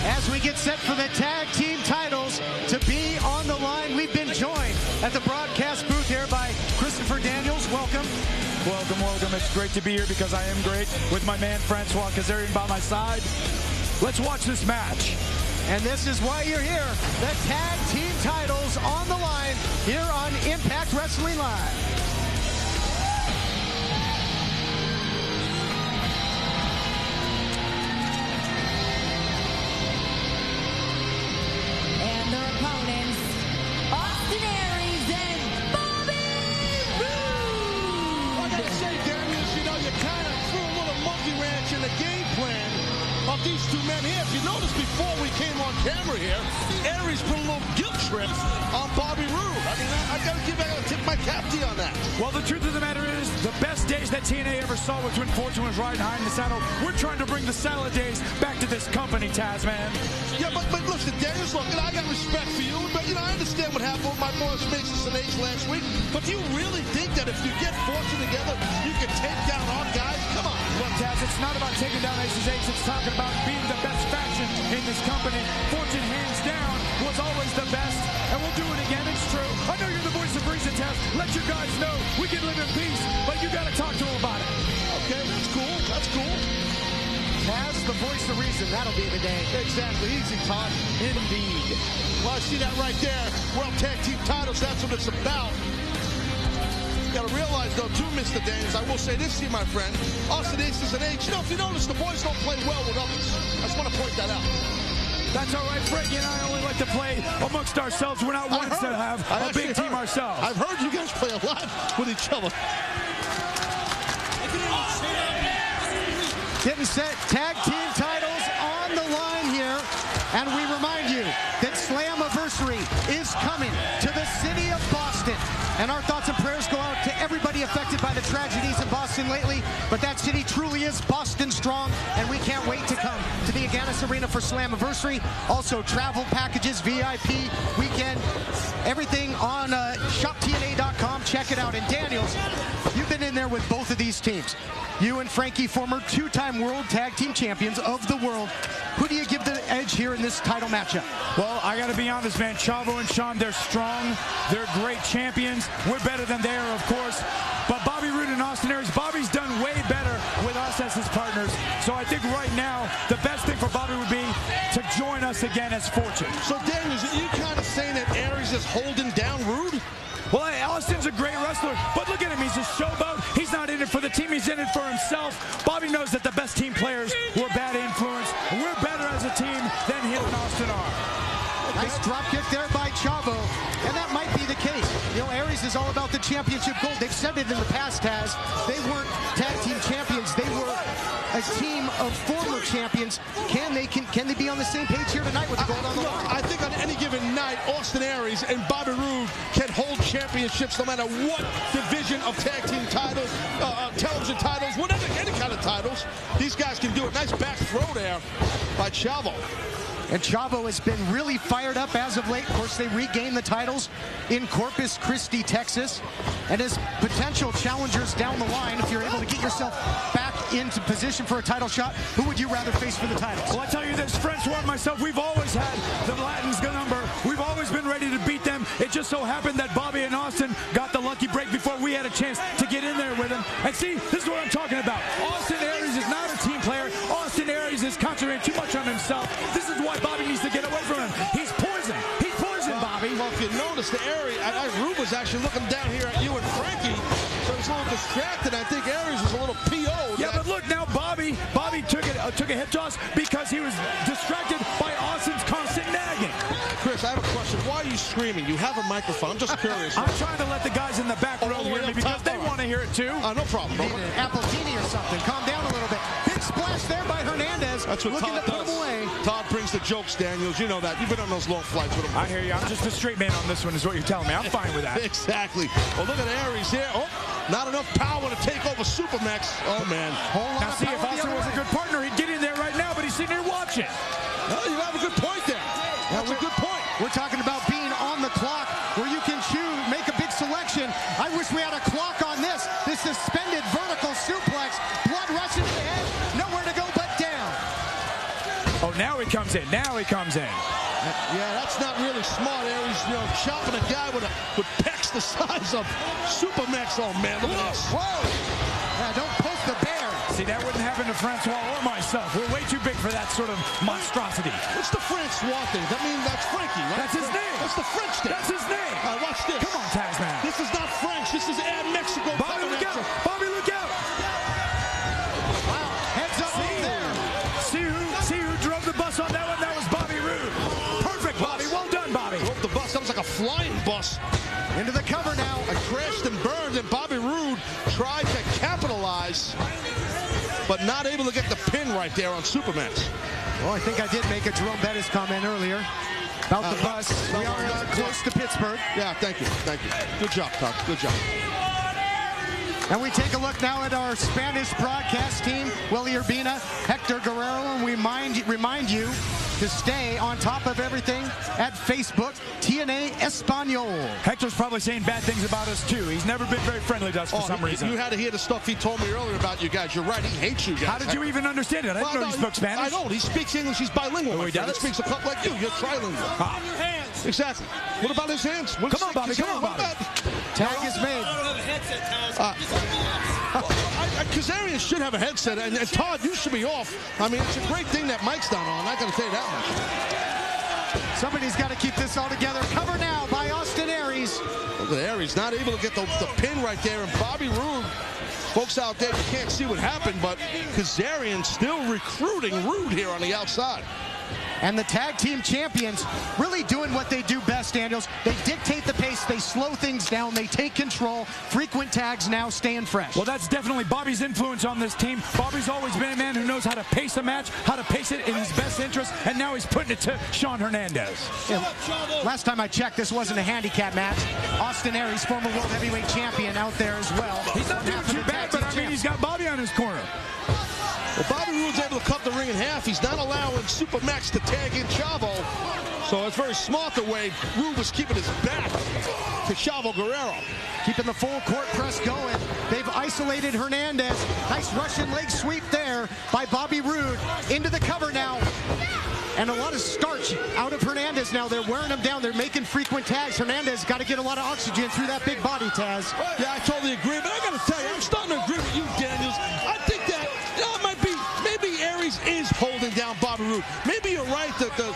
Speaker 5: As we get set for the tag team titles to be on the line, we've been joined at the broadcast booth here by Christopher Daniels. Welcome.
Speaker 6: Welcome, welcome. It's great to be here because I am great with my man Francois Kazarian by my side. Let's watch this match.
Speaker 5: And this is why you're here. The tag team titles on the line here on Impact Wrestling Live.
Speaker 6: These two men here. If you notice before we came on camera here, Aries put a little guilt trip on Bobby Roode. I mean, I gotta tip my cap to you on that.
Speaker 15: Well, the truth of the matter is, the best days that TNA ever saw was when Fortune was riding high in the saddle. We're trying to bring the salad days back to this company, Taz, man.
Speaker 6: Yeah, but listen, Daniels, look, I got respect for you, but I understand what happened with my boss Mason and Ace last week. But do you really think that if you get Fortune together, you can take down our guys? Come on.
Speaker 15: Look, Taz, it's not about taking down Ace's Ace. It's talking about being the best faction in this company. Fortune, hands down, was always the best, and we'll do it again. It's true. I know you're the voice of reason, Taz. Let your guys know we can live in peace, but you got to talk to them about it.
Speaker 6: Okay, that's cool. That's cool.
Speaker 5: Taz, the voice of reason. That'll be the day.
Speaker 6: Exactly. Easy, Todd. Indeed. Well, I see that right there. World Tag Team titles, that's what it's about. You gotta realize, though, too, Mr. Daniels, I will say this to you, my friend. Austin Aces and H. If you notice, the boys don't play well with others. I just want to point that out.
Speaker 15: That's all right, Frankie and I only like to play amongst ourselves. We're not ones to have a big team ourselves.
Speaker 6: I've heard you guys play a lot with each other.
Speaker 5: Getting set, tag team titles on the line here. And we remind you that Slammiversary is coming to the city of Boston. And our thoughts and prayers go out to everybody affected by the tragedies in Boston lately. But that city truly is Boston strong, and we can't wait to come to the Agganis Arena for Slammiversary. Also, travel packages, VIP, weekend, everything on shoptna.com. Check it out. And Daniels, you've been in there with both of these teams. You and Frankie, former two-time World Tag Team Champions of the world. Who do you give the edge here in this title matchup?
Speaker 15: Well, I got to be honest, man. Chavo and Sean, they're strong. They're great champions. We're better than they are, of course. But Bobby Roode and Austin Aries, Bobby's done way better with us as his partners. So I think right now, the best thing for Bobby would be to join us again as Fortune.
Speaker 6: So, Daniels, are you kind of saying that Aries is holding down Roode?
Speaker 15: Well, hey, Austin's a great wrestler, but look at him. He's a showboat. He's not in it for the team. He's in it for himself. Bobby knows that the best team players were bad influence. We're better as a team than him and Austin are.
Speaker 5: Nice drop kick there by Chavo, and that might be the case. Aries is all about the championship gold. They've said it in the past, Taz. They weren't tag team champions. They were a team of former champions. Can they be on the same page here tonight with the gold on the line?
Speaker 6: I think on any given night, Austin Aries and Bobby Roode can hold championships no matter what division of tag team titles, television titles, whatever, any kind of titles. These guys can do it. Nice back throw there by Chavo.
Speaker 5: And Chavo has been really fired up as of late. Of course, they regained the titles in Corpus Christi, Texas. And as potential challengers down the line, if you're able to get yourself back into position for a title shot, who would you rather face for the titles?
Speaker 15: Well, I tell you this, Francois and myself, we've always had the Latins number. We've always been ready to beat them. It just so happened that Bobby and Austin got the lucky break before we had a chance to get in there with him. And see, this is what I'm talking about. Austin Aries is not a team player. Austin Aries is concentrating too much on himself. This is why Bobby needs to get away from him. He's poison. He's poison, Bobby.
Speaker 6: Well, if you notice, the Aries, Rube was actually looking down here at you and Frankie, so he's a little distracted. I think Aries was a little PO'd.
Speaker 15: Yeah, but look now, Bobby took a hip toss because he was distracted by Austin's constant nagging.
Speaker 6: Chris, I have a question. Why are you screaming? You have a microphone. I'm just curious.
Speaker 15: I'm trying to let the guys in the back row hear me because they want to hear it too.
Speaker 6: No problem.
Speaker 5: Need an Appletini or something. Calm down a little bit. Big splash there by Hernandez.
Speaker 6: That's what
Speaker 5: looking
Speaker 6: Todd
Speaker 5: to put
Speaker 6: does.
Speaker 5: him away.
Speaker 6: Todd brings the jokes, Daniels. You know that. You've been on those long flights with him.
Speaker 15: I hear you. I'm just a straight man on this one is what you're telling me. I'm fine with that.
Speaker 6: Exactly. Well, look at Aries here. Oh, not enough power to take over Supermax. Oh, man.
Speaker 15: Now, see, if Austin was a good partner, he'd get in there right now, but he's sitting here watching.
Speaker 6: Well, you have a good point there. That's a good point.
Speaker 5: We're talking about being on the clock where you can choose, make a big selection. I wish we had a clock on this. This suspended vertical suplex. Blood rushing to the head. Nowhere to go but down.
Speaker 15: Oh, now he comes in. Now he comes in.
Speaker 6: Yeah, that's not really smart, Aries. You know, chopping a guy with pecs the size of Supermax. Oh, man, look at this.
Speaker 5: Whoa. Yeah, don't poke the bear.
Speaker 15: See, that wouldn't happen to Francois or myself. We're way too big for that sort of monstrosity.
Speaker 6: What's the Francois thing? That means that's Frankie, right?
Speaker 15: That's his name.
Speaker 6: That's the French thing.
Speaker 15: That's his name.
Speaker 6: All right, watch this.
Speaker 15: Come on, Tasman.
Speaker 6: This is not French. This is Air Mexico.
Speaker 15: Bobby, look out. Bobby, look out.
Speaker 5: Wow, heads up there.
Speaker 15: See who drove the bus on that one? That was Bobby Roode. Perfect, Bobby. Well done, Bobby.
Speaker 6: Drove the bus. That was like a flying bus.
Speaker 5: Into the cover now.
Speaker 6: I crashed and burned, and Bobby Roode tried to capitalize, but not able to get the pin right there on Supermax.
Speaker 5: Well, I think I did make a Jerome Bettis comment earlier about the bus. We are close to Pittsburgh.
Speaker 6: Yeah, thank you. Thank you. Good job, Todd. Good job.
Speaker 5: And we take a look now at our Spanish broadcast team, Willie Urbina, Hector Guerrero, and we remind you to stay on top of everything at Facebook, TNA Espanol.
Speaker 15: Hector's probably saying bad things about us, too. He's never been very friendly to us for some reason.
Speaker 6: You had to hear the stuff he told me earlier about you guys. You're right. He hates you guys.
Speaker 15: How did you even understand it? I didn't know he spoke Spanish.
Speaker 6: I don't. He speaks English. He's bilingual.
Speaker 15: Oh, he does?
Speaker 6: He speaks a couple like you. You're trilingual. Exactly. What about his hands?
Speaker 15: Come on, Bobby. Come on, Bobby.
Speaker 5: Tag is made.
Speaker 6: Kazarian should have a headset, and Todd, you should be off. I mean, it's a great thing that Mike's not on. I got to tell you that much.
Speaker 5: Somebody's got to keep this all together. Cover now by Austin Aries.
Speaker 6: Look at Aries, not able to get the pin right there, and Bobby Roode. Folks out there, you can't see what happened, but Kazarian still recruiting Roode here on the outside.
Speaker 5: And the tag team champions really doing what they do best, Daniels. They dictate the pace, they slow things down, they take control. Frequent tags now staying fresh.
Speaker 15: Well, that's definitely Bobby's influence on this team. Bobby's always been a man who knows how to pace a match, how to pace it in his best interest, and now he's putting it to Sean Hernandez.
Speaker 5: Yeah, last time I checked, this wasn't a handicap match. Austin Aries, former World Heavyweight Champion, out there as well.
Speaker 15: He's not doing too bad, but I mean, he's got Bobby on his corner.
Speaker 6: Well, Bobby Roode's able to cut the ring in half. He's not allowing Supermax to tag in Chavo. So it's very smart the way Roode was keeping his back to Chavo Guerrero.
Speaker 5: Keeping the full court press going. They've isolated Hernandez. Nice Russian leg sweep there by Bobby Roode. Into the cover now. And a lot of starch out of Hernandez now. They're wearing him down. They're making frequent tags. Hernandez got to get a lot of oxygen through that big body, Taz.
Speaker 6: Yeah, I totally agree. But I got to tell you, I'm starting to agree with you, Daniels. I think that it might be, maybe Aries is holding down Bobby Roode. Maybe you're right that the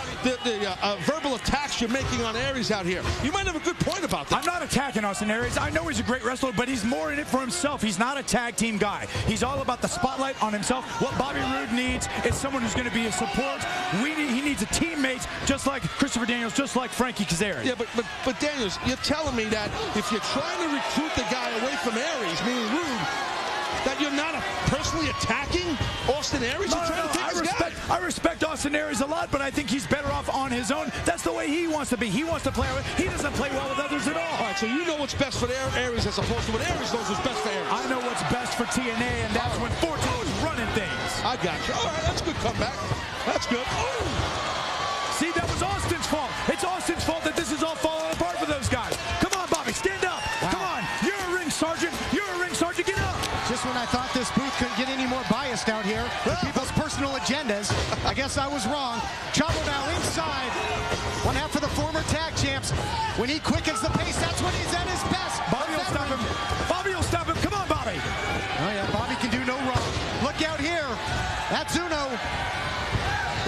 Speaker 6: verbal attacks you're making on Aries out here. You might have a good point about that.
Speaker 15: I'm not attacking Austin Aries. I know he's a great wrestler, but he's more in it for himself. He's not a tag team guy. He's all about the spotlight on himself. What Bobby Roode needs is someone who's going to be a support. He needs a teammate just like Christopher Daniels, just like Frankie Kazarian.
Speaker 6: Yeah, but Daniels, you're telling me that if you're trying to recruit the guy away from Aries, meaning Roode, that you're not personally attacking Austin Aries?
Speaker 15: No, I respect Austin Aries a lot, but I think he's better off on his own. That's the way he wants to be. He wants to play. He doesn't play well with others at all.
Speaker 6: All right, so you know what's best for Aries as opposed to what Aries knows is best for Aries.
Speaker 15: I know what's best for TNA, and that's when Fortune is running things.
Speaker 6: I got you. All right, that's a good comeback. That's good.
Speaker 15: See, that was Austin's fault. It's Austin's fault that this is all falling apart for those guys. Come on, Bobby, stand up. Wow. Come on. You're a ring sergeant. You're a ring sergeant. Get up.
Speaker 5: Just when I thought this booth couldn't get any more biased out here with people's personal agendas, I guess I was wrong. Chavo now inside. One half for the former tag champs. When he quickens the pace, that's when he's at his best.
Speaker 15: Bobby will stop him. Bobby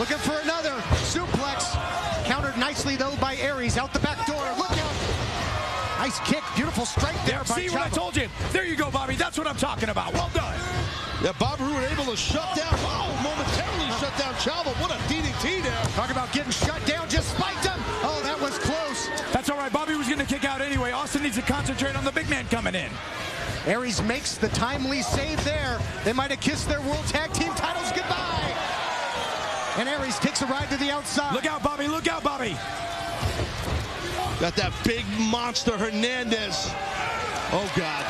Speaker 5: Looking for another suplex. Countered nicely, though, by Aries. Out the back door. Look out. Nice kick. Beautiful strike there by
Speaker 15: See what I told you? There you go, Bobby. That's what I'm talking about. Well done.
Speaker 6: Yeah, Bobby Roode able to shut down. Oh, momentarily shut down Chavo. What a DDT there.
Speaker 5: Talk about getting shut down. Just spiked him. Oh, that was close.
Speaker 15: That's all right. Bobby was going to kick out anyway. Austin needs to concentrate on the big man coming in.
Speaker 5: Aries makes the timely save there. They might have kissed their World Tag Team titles goodbye. And Aries takes a ride to the outside.
Speaker 15: Look out, Bobby. Look out, Bobby.
Speaker 6: Got that big monster Hernandez. Oh, God.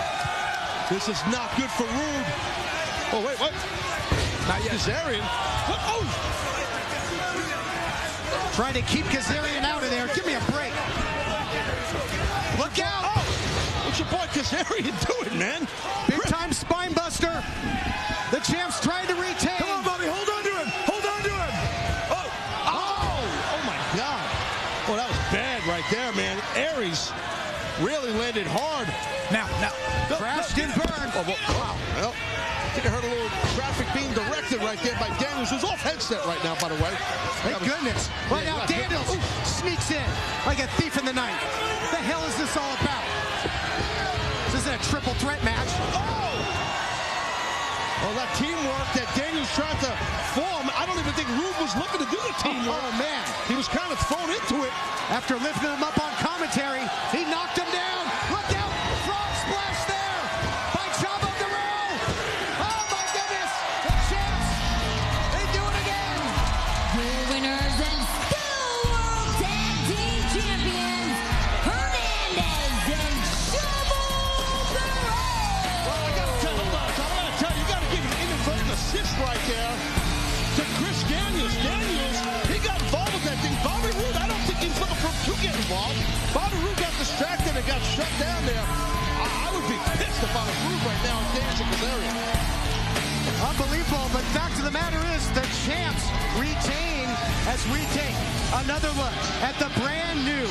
Speaker 6: This is not good for Roode. Oh, wait, what? Not yet. Kazarian. Oh!
Speaker 5: Trying to keep Kazarian out of there. Give me a break. Look out!
Speaker 6: Oh! What's your boy Kazarian doing, man?
Speaker 5: Big time spine buster. The champ's trying to retain.
Speaker 15: Come on, Bobby. Hold on to him. Hold on to him.
Speaker 6: Oh! Oh! Oh, my God. Oh, that was bad right there, man. Aries really landed hard.
Speaker 15: Now.
Speaker 5: Crashed and burned.
Speaker 6: Oh, wow. Well, I think I heard a little traffic being directed right there by Daniels, who's off headset right now, by the way.
Speaker 5: Thank goodness. Right now, Daniels sneaks in like a thief in the night. The hell is this all about? This isn't a triple threat match.
Speaker 6: Oh, that teamwork that Daniels tried to form. I don't even think Roode was looking to do the teamwork.
Speaker 5: Oh, man.
Speaker 6: He was kind of thrown into it.
Speaker 5: After lifting him up on commentary, he knocked him down. Look out. Frog splash there by Chavo Guerrero. Oh, my goodness. The champs. They do it again.
Speaker 10: Your winners and still World Tag Team Champions, Hernandez and Chavo Guerrero.
Speaker 6: Well, I got to tell you, you got to give an inadvertent assist right there to Chris Daniels. He got involved with that thing. Bobby Roode, I don't think he's looking for him to get involved. Bobby Roode got distracted and got shut down there. I would be pissed if I was Roode right now in Daniels and Kazarian.
Speaker 5: Unbelievable, but fact of the matter is the champs retain as we take another look at the brand new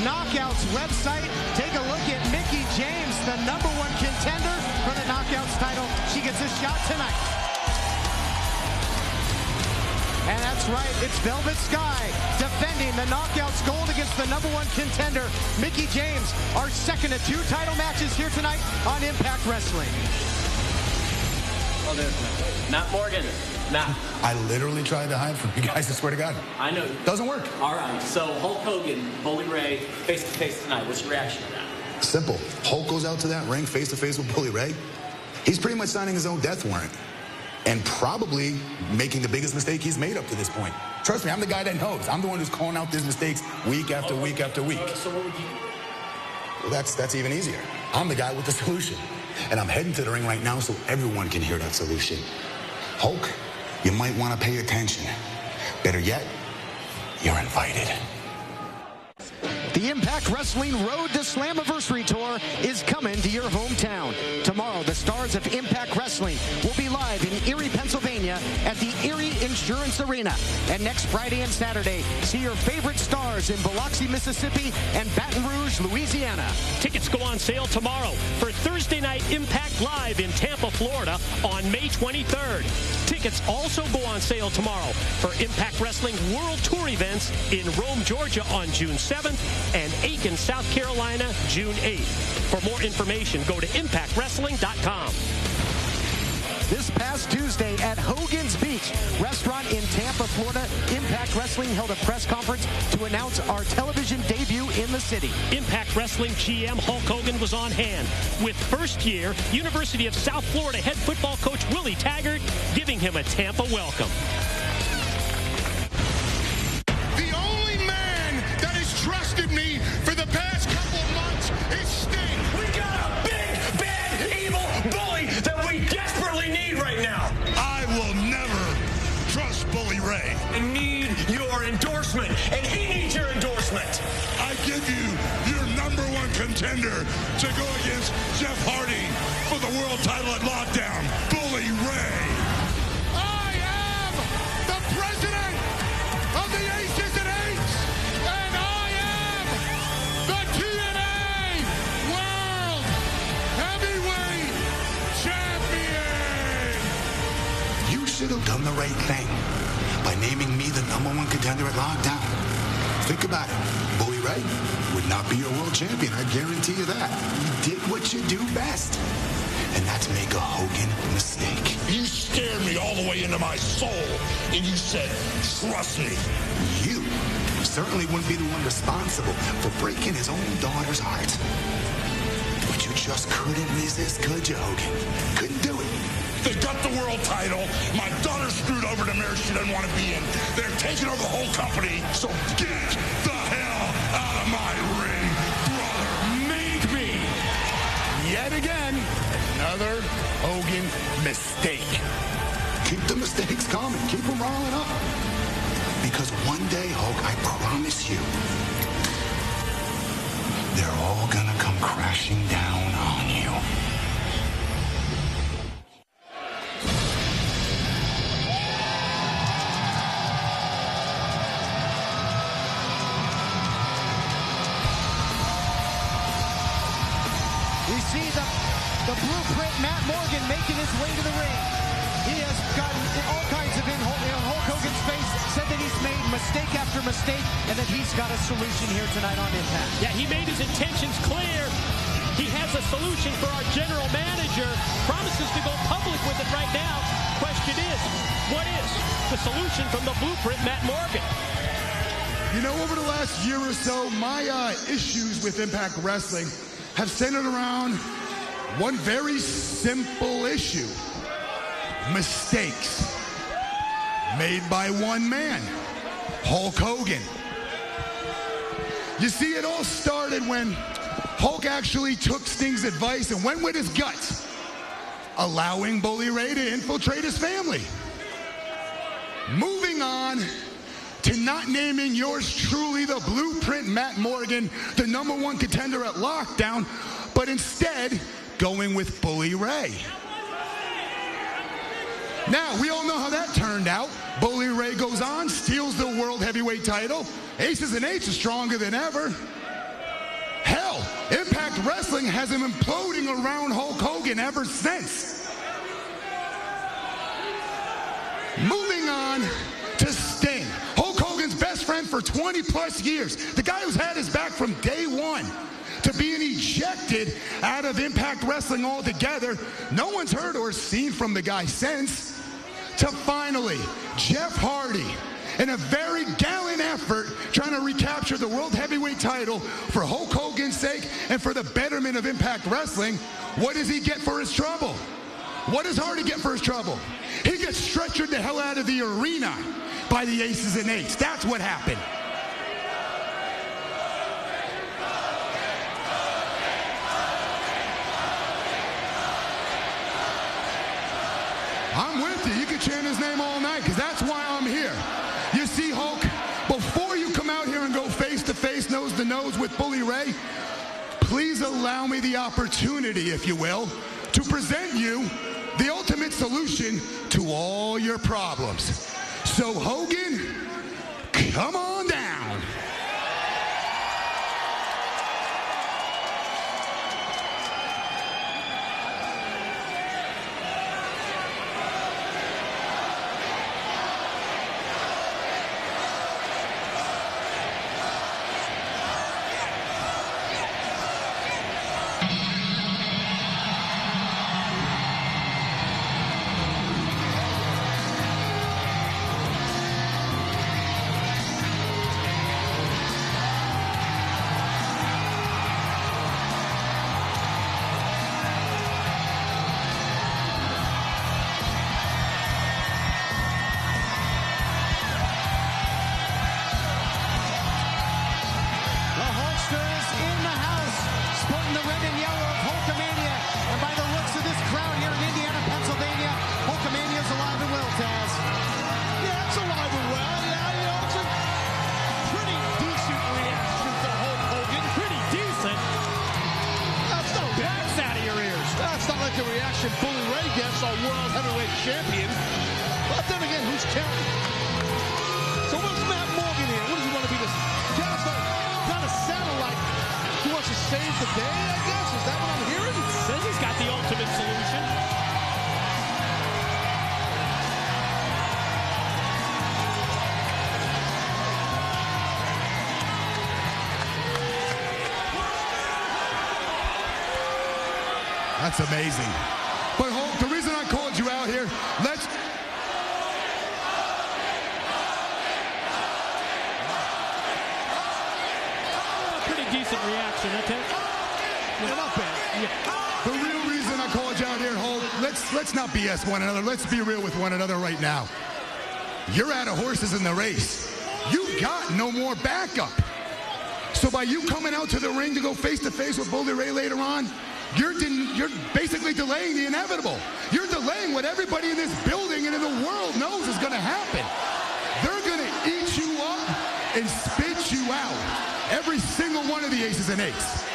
Speaker 5: Knockouts website. Take a look at Mickie James, the #1 contender for the Knockouts title. She gets a shot tonight. And that's right, it's Velvet Sky defending the Knockouts gold against the #1 contender, Mickie James. Our second of 2 title matches here tonight on Impact Wrestling.
Speaker 16: Oh, there's Matt Morgan. Matt.
Speaker 2: I literally tried to hide from you guys, I swear to God.
Speaker 16: I know.
Speaker 2: Doesn't work.
Speaker 16: All right, so Hulk Hogan, Bully Ray, face-to-face tonight. What's your reaction to that?
Speaker 2: Simple. Hulk goes out to that ring face-to-face with Bully Ray. He's pretty much signing his own death warrant. And probably making the biggest mistake he's made up to this point. Trust me, I'm the guy that knows. I'm the one who's calling out these mistakes week after week after week.
Speaker 16: So what would you do?
Speaker 2: Well, that's even easier. I'm the guy with the solution. And I'm heading to the ring right now so everyone can hear that solution. Hulk, you might want to pay attention. Better yet, you're invited.
Speaker 5: The Impact Wrestling Road to Slammiversary Tour is coming to your hometown. Tomorrow, the stars of Impact Wrestling will be live in Erie, Pennsylvania at the Erie Insurance Arena. And next Friday and Saturday, see your favorite stars in Biloxi, Mississippi and Baton Rouge, Louisiana.
Speaker 3: Tickets go on sale tomorrow for Thursday Night Impact Live in Tampa, Florida on May 23rd. Tickets also go on sale tomorrow for Impact Wrestling World Tour events in Rome, Georgia on June 7th and Aiken, South Carolina, June 8th. For more information, go to ImpactWrestling.com.
Speaker 5: This past Tuesday at Hogan's Beach Restaurant in Tampa, Florida, Impact Wrestling held a press conference to announce our television debut in the city.
Speaker 3: Impact Wrestling GM Hulk Hogan was on hand with first-year University of South Florida head football coach Willie Taggart giving him a Tampa welcome.
Speaker 2: The only man that has trusted me for the past couple of months is Sting.
Speaker 4: We got a big, bad, evil bully that we desperately need right now.
Speaker 2: I will never trust Bully Ray.
Speaker 4: I need your endorsement, and he needs your endorsement.
Speaker 2: I give you your #1 contender to go against Jeff Hardy for the world title at Lockdown, Bully Ray. I am the president of the Aces and Eights, and I am the TNA World Heavyweight Champion. You should have done the right thing.
Speaker 17: by naming me the #1 contender at Lockdown. Think about it. Bully Ray would not be your world champion, I guarantee you that. You did what you do best, and that's make a Hogan mistake.
Speaker 18: You scared me all the way into my soul, and you said, trust me.
Speaker 17: You certainly wouldn't be the one responsible for breaking his own daughter's heart. But you just couldn't resist, could you, Hogan? Couldn't do it.
Speaker 18: They got the world title. My daughter screwed over the marriage she doesn't want to be in. They're taking over the whole company. So get the hell out of my ring, brother.
Speaker 2: Make me. Yet again, another Hogan mistake.
Speaker 17: Keep the mistakes coming. Keep them rolling up. Because one day, Hulk, I promise you, they're all gonna come crashing down on you.
Speaker 5: We see the blueprint Matt Morgan making his way to the ring. He has gotten all kinds of Hulk Hogan's face, said that he's made mistake after mistake, and that he's got a solution here tonight on Impact.
Speaker 3: Yeah, he made his intentions clear. He has a solution for our general manager. Promises to go public with it right now. Question is, what is the solution from the blueprint Matt Morgan?
Speaker 2: You know, over the last year or so, my issues with Impact Wrestling have centered around one very simple issue. Mistakes made by one man, Hulk Hogan. You see, it all started when Hulk actually took Sting's advice and went with his guts, allowing Bully Ray to infiltrate his family. Moving on to not naming yours truly, the blueprint Matt Morgan, the #1 contender at Lockdown, but instead going with Bully Ray. Now, we all know how that turned out. Bully Ray goes on, steals the World Heavyweight title. Aces and Eights are stronger than ever. Hell, Impact Wrestling has him imploding around Hulk Hogan ever since. Moving on to Sting. Hulk Hogan's best friend for 20 plus years. The guy who's had his back from day one. To being ejected out of Impact Wrestling altogether. No one's heard or seen from the guy since. To finally, Jeff Hardy, in a very gallant effort, trying to recapture the World Heavyweight title for Hulk Hogan's sake and for the betterment of Impact Wrestling. What does he get for his trouble? What does Hardy get for his trouble? He gets stretchered the hell out of the arena by the Aces and Eights. That's what happened. I'm with you. You can chant his name all night because that's why I'm here. You see, Hulk, before you come out here and go face-to-face, nose-to-nose with Bully Ray, please allow me the opportunity, if you will, to present you the ultimate solution to all your problems. So, Hogan, come on down.
Speaker 6: The reaction Bully Ray gets, our World Heavyweight Champion. But then again, who's counting? So what's Matt Morgan here? What does he want to be? This kind of sounded like he wants to save the day, I guess. Is that what I'm hearing?
Speaker 3: He says he's got the ultimate solution.
Speaker 18: That's amazing. But Hulk, the reason I called you out here, let's...
Speaker 3: Pretty decent reaction, okay?
Speaker 15: Yeah, not bad. Yeah.
Speaker 18: The real reason I called you out here, Hulk, let's not BS one another. Let's be real with one another right now. You're out of horses in the race. You've got no more backup. So by you coming out to the ring to go face-to-face with Bully Ray later on, you're basically delaying the inevitable. You're delaying what everybody in this building and in the world knows is going to happen. They're going to eat you up and spit you out. Every single one of the aces and eights.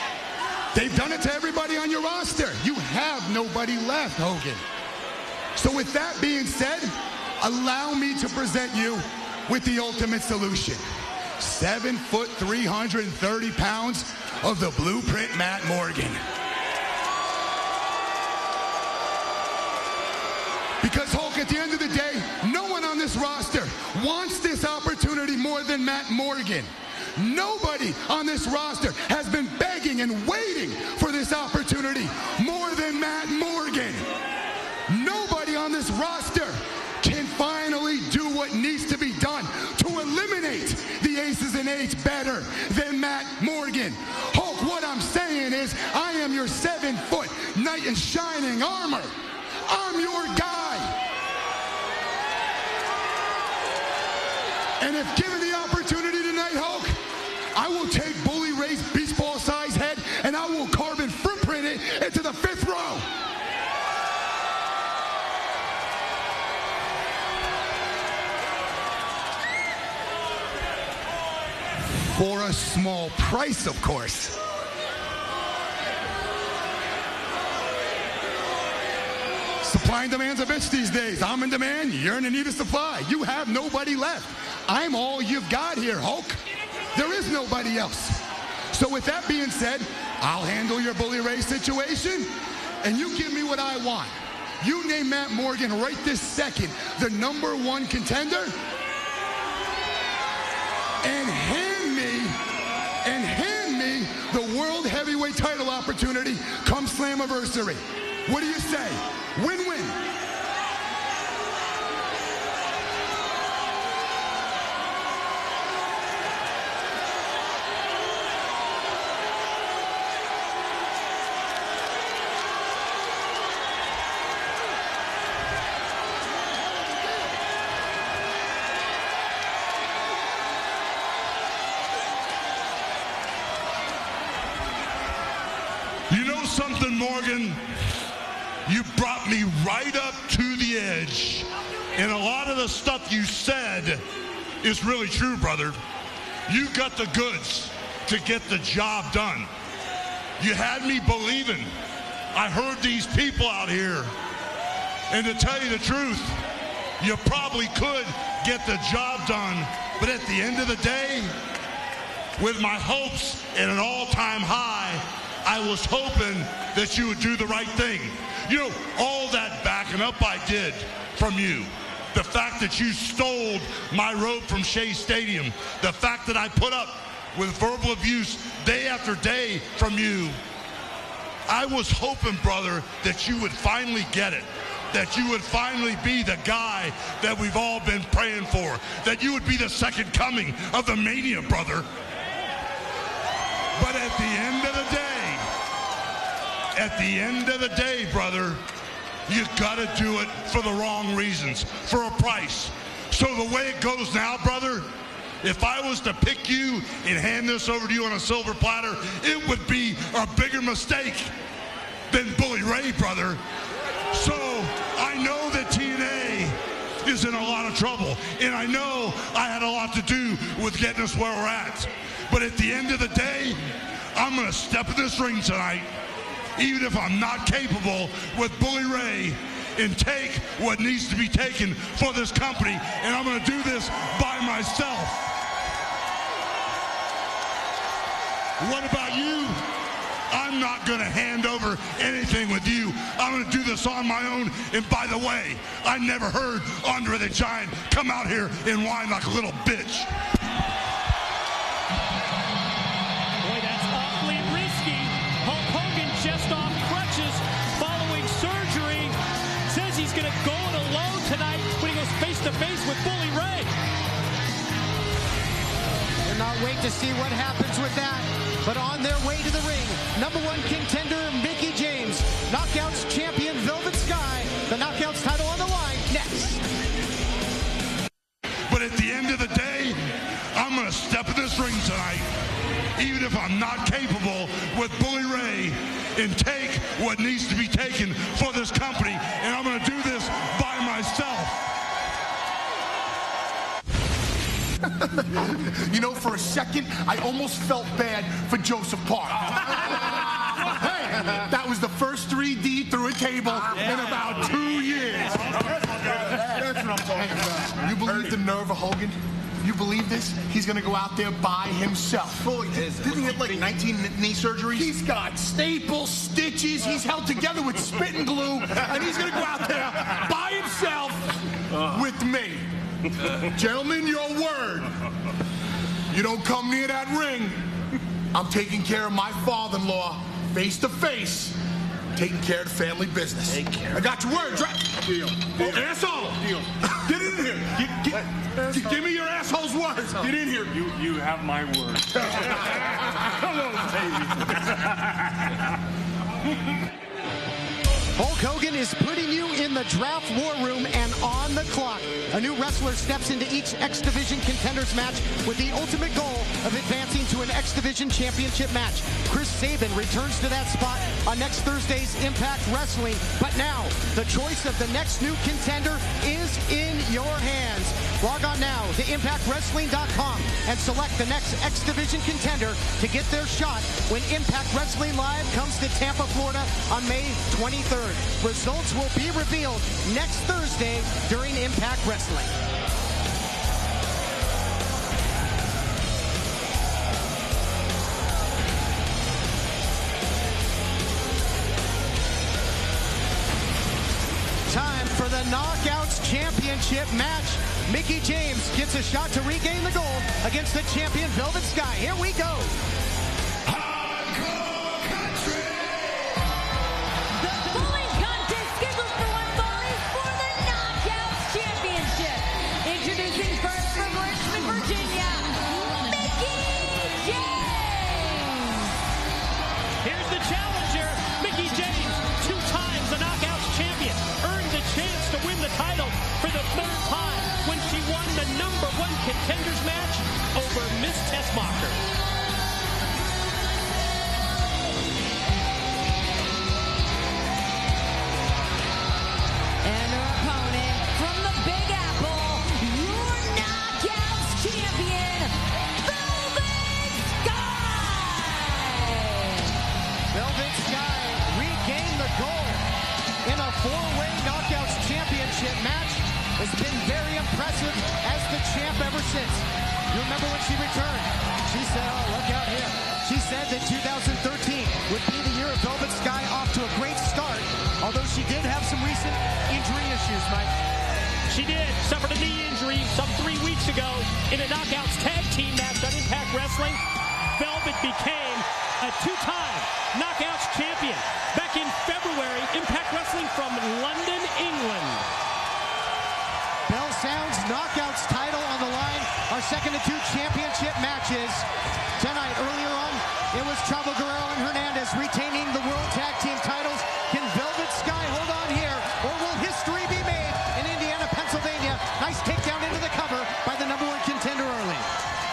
Speaker 18: They've done it to everybody on your roster. You have nobody left, Hogan. So with that being said, allow me to present you with the ultimate solution. 7 foot, 330 pounds of the Blueprint Matt Morgan. Because Hulk, at the end of the day, no one on this roster wants this opportunity more than Matt Morgan. Nobody on this roster has been begging and waiting for this opportunity more than Matt Morgan. Nobody on this roster can finally do what needs to be done to eliminate the aces and eights better than Matt Morgan. Hulk, what I'm saying is I am your 7-foot knight in shining armor. I'm your guy. And if given the opportunity tonight, Hulk, I will take Bully Ray's beach ball size head and I will carbon footprint it into the 5th row. For a small price, of course. Supply and demand's a bitch these days. I'm in demand, you're in the need of supply. You have nobody left. I'm all you've got here, Hulk. There is nobody else. So with that being said, I'll handle your Bully Ray situation, and you give me what I want. You name Matt Morgan right this second the #1 contender, and hand me the World Heavyweight title opportunity come Slammiversary. What do you say? Win-win. You know something, Morgan? You brought me right up to the edge. And a lot of the stuff you said is really true, brother. You got the goods to get the job done. You had me believing. I heard these people out here. And to tell you the truth, you probably could get the job done. But at the end of the day, with my hopes at an all-time high, I was hoping that you would do the right thing. You know, all that backing up I did from you, the fact that you stole my robe from Shea Stadium, the fact that I put up with verbal abuse day after day from you, I was hoping, brother, that you would finally get it, that you would finally be the guy that we've all been praying for, that you would be the second coming of the Mania, brother. But at the end of the day, brother, you gotta do it for the wrong reasons, for a price. So the way it goes now, brother, if I was to pick you and hand this over to you on a silver platter, it would be a bigger mistake than Bully Ray, brother. So I know that TNA is in a lot of trouble, and I know I had a lot to do with getting us where we're at. But at the end of the day, I'm gonna step in this ring tonight, even if I'm not capable, with Bully Ray, and take what needs to be taken for this company, and I'm going to do this by myself. What about you? I'm not going to hand over anything with you. I'm going to do this on my own, and by the way, I never heard Andre the Giant come out here and whine like a little bitch.
Speaker 3: Boy, that's awfully risky. Hulk Hogan just off crutches, with Bully Ray.
Speaker 5: Cannot wait to see what happens with that. But on their way to the ring, #1 contender Mickie James, Knockouts champion Velvet Sky, the Knockouts title on the line next.
Speaker 18: But at the end of the day, I'm going to step in this ring tonight, even if I'm not capable, with Bully Ray, and take what needs to be taken for this company. And I'm going to do this by myself.
Speaker 2: You know, for a second, I almost felt bad for Joseph Park. Hey, that was the first 3D through a table in about 2 years. That's what I'm talking about. You believe the nerve of Hogan? You believe this? He's going to go out there by himself. Didn't he have like 19 knee surgeries? He's got staples, stitches. He's held together with spit and glue. And he's going to go out there by himself with me. Gentlemen, your word. You don't come near that ring. I'm taking care of my father-in-law face to face. Taking care of the family business. I got your words, right? Deal. Asshole. Deal. Get in here. Give me your asshole's words. Get in here.
Speaker 19: You have my word.
Speaker 2: Hello, baby.
Speaker 5: Hulk Hogan is putting you in the draft war room and on the clock. A new wrestler steps into each X Division contenders match with the ultimate goal of advancing to an X Division championship match. Chris Sabin returns to that spot on next Thursday's Impact Wrestling. But now, the choice of the next new contender is in your hands. Log on now to ImpactWrestling.com and select the next X Division contender to get their shot when Impact Wrestling Live comes to Tampa, Florida on May 23rd. Results will be revealed next Thursday during Impact Wrestling. Time for the Knockouts Championship match. Mickie James gets a shot to regain the gold against the champion Velvet Sky. Here we go.
Speaker 10: Introducing first from Richmond, Virginia, Mickie James.
Speaker 3: Here's the challenger, Mickie James, 2 times the Knockouts champion, earned the chance to win the title for the 3rd time when she won the #1 contenders match over Miss Tessmacher.
Speaker 10: And her opponent from the Big Apple, your Knockouts champion, Velvet Sky!
Speaker 5: Velvet Sky regained the gold in a 4-way Knockouts championship match. Has been very impressive as the champ ever since. You remember when she returned? She said, oh, look out here. She said that 2013 would be the year of Velvet Sky, off to a great start, although she did have some recent injury issues, Mike.
Speaker 3: She did. Suffered a knee injury some 3 weeks ago in a Knockouts tag team match on Impact Wrestling. Velvet became a 2-time Knockouts champion back in February. Impact Wrestling from London, England.
Speaker 5: Bell sounds, Knockouts title on the line. Our second of 2 championship matches tonight. Earlier on, it was Chavo Guerrero and Hernandez retaining the World Tag Team titles. Can Velvet Sky hold on here, or will history be made in Indiana, Pennsylvania? Nice takedown into the cover by the #1 contender early.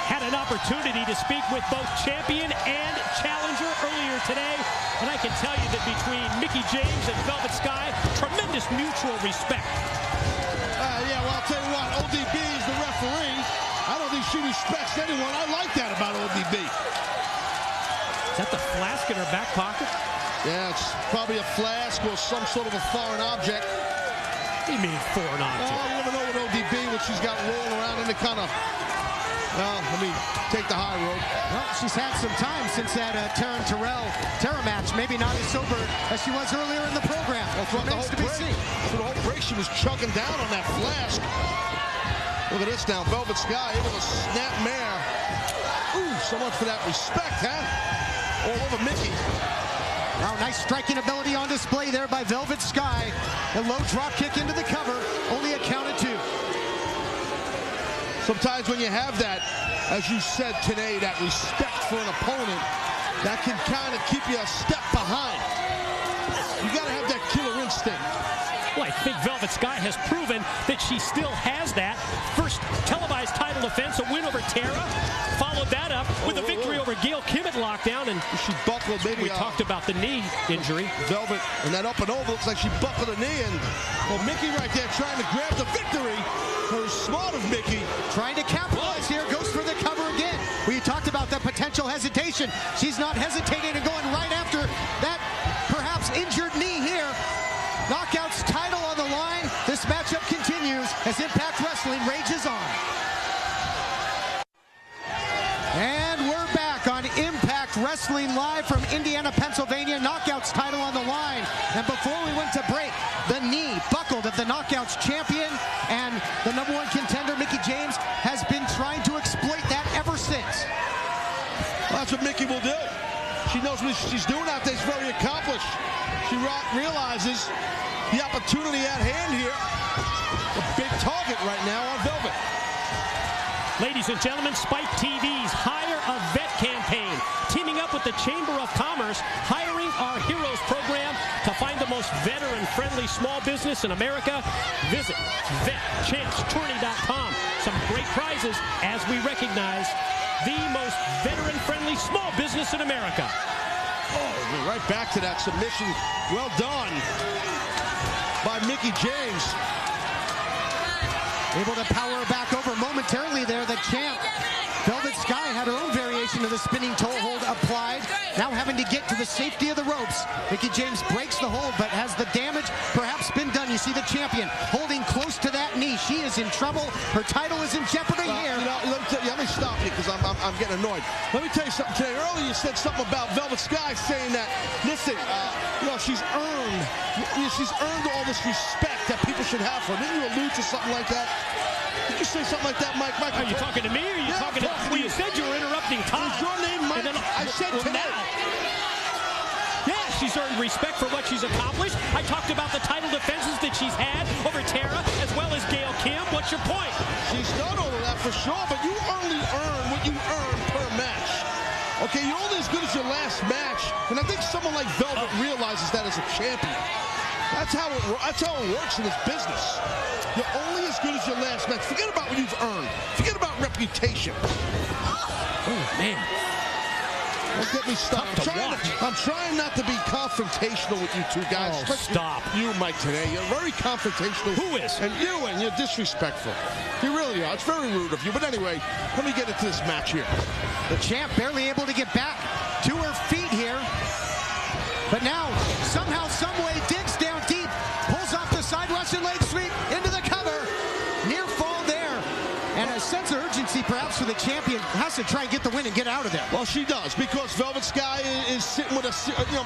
Speaker 3: Had an opportunity to speak with both champion and challenger earlier today, and I can tell you that between Mickie James and Velvet Sky, tremendous mutual respect.
Speaker 6: Yeah, well, I'll tell you what, ODB is the referee. I don't think she respects anyone. I like that about ODB.
Speaker 3: Is that the flask in her back pocket?
Speaker 6: Yeah, it's probably a flask or some sort of a foreign object.
Speaker 3: What do you mean foreign object?
Speaker 6: Oh, you never know with ODB what she's got rolling around in the kind of... Well, let me take the high road.
Speaker 5: Well, she's had some time since that Terra match. Maybe not as sober as she was earlier in the program.
Speaker 6: Well, for the whole break, she was chugging down on that flask. Look at this now. Velvet Sky able to snap mare. Ooh, so much for that respect, huh? All over Mickie.
Speaker 5: Now, nice striking ability on display there by Velvet Sky. A low drop kick into the cover. Only a count of 2.
Speaker 6: Sometimes when you have that, as you said today, that respect for an opponent, that can kind of keep you a step behind. You got to have that killer instinct.
Speaker 3: Well, I think Velvet Sky has proven that she still has that. First televised title defense, a win over Tara. Followed that up with a victory over Gail Kim at Lockdown. And
Speaker 6: she buckled, maybe.
Speaker 3: We talked about the knee injury.
Speaker 6: Velvet, and that up and over looks like she buckled a knee. And well, Mickey right there trying to grab the victory. Very smart of Mickey.
Speaker 5: Trying to capitalize here, goes for the cover again. We talked about the potential hesitation. She's not hesitating and going right after that perhaps injured knee here. Knockouts title on the line. This matchup continues as Impact Wrestling rages on. And we're back on Impact Wrestling live from Indiana, Pennsylvania. Knockouts title on the line. And before we went to break, the knee buckled of the Knockouts champion, and the #1 contender, Mickie James, has been trying to exploit that ever since.
Speaker 6: Well, that's what Mickey will do. She knows what she's doing out there. She's very accomplished. She realizes the opportunity at hand here. A big target right now on Velvet.
Speaker 3: Ladies and gentlemen, SpikeTV's Hire a Vet campaign, teaming up with the Chamber of Commerce, Hiring Our Heroes program to find the most veteran-friendly small business in America. Visit vetchampstourney.com. Some great prizes as we recognize the most veteran-friendly small business in America.
Speaker 6: Oh, right back to that submission. Well done by Mickie James.
Speaker 5: Able to power back over momentarily there, the champ. Velvet Sky had her own variation of the spinning toe hold applied. Now having to get to the safety of the ropes. Mickie James breaks the hold, but has the damage perhaps been done? You see the champion holding close to that knee. She is in trouble. Her title is in jeopardy here.
Speaker 6: You know, let me stop you because I'm getting annoyed. Let me tell you something today. Earlier you said something about Velvet Sky saying that, listen, you know, she's earned all this respect that people should have for her. Didn't you allude to something like that? Did you say something like that, Mike?
Speaker 3: Are you talking to me, or are you talking to... Well, you said you were interrupting Todd.
Speaker 6: Is your name Mike?
Speaker 3: Then,
Speaker 6: I said today.
Speaker 3: Now. Yeah, she's earned respect for what she's accomplished. I talked about the title defenses that she's had over Tara, as well as Gail Kim. What's your point?
Speaker 6: She's done all of that for sure, but you only earn what you earn per match. Okay, you're only as good as your last match. And I think someone like Velvet realizes that as a champion. That's how it works in this business. You're only as good as your last match. Forget about what you've earned. Forget about reputation.
Speaker 3: Oh, man.
Speaker 6: Don't get me stopped. I'm trying not to be confrontational with you two guys.
Speaker 3: Oh, stop.
Speaker 6: You, Mike, today. You're very confrontational.
Speaker 3: Who is?
Speaker 6: And you're disrespectful. You really are. It's very rude of you. But anyway, let me get into this match here.
Speaker 5: The champ barely able to get back to her feet here. But now, somehow, someway, digs down deep, pulls off the side Russian leg sweep into the cover. Near fall there. And a sense of urgency, perhaps, for the champion. Has to try and get the win and get out of there.
Speaker 6: Well, she does, because Velvet Sky is sitting with a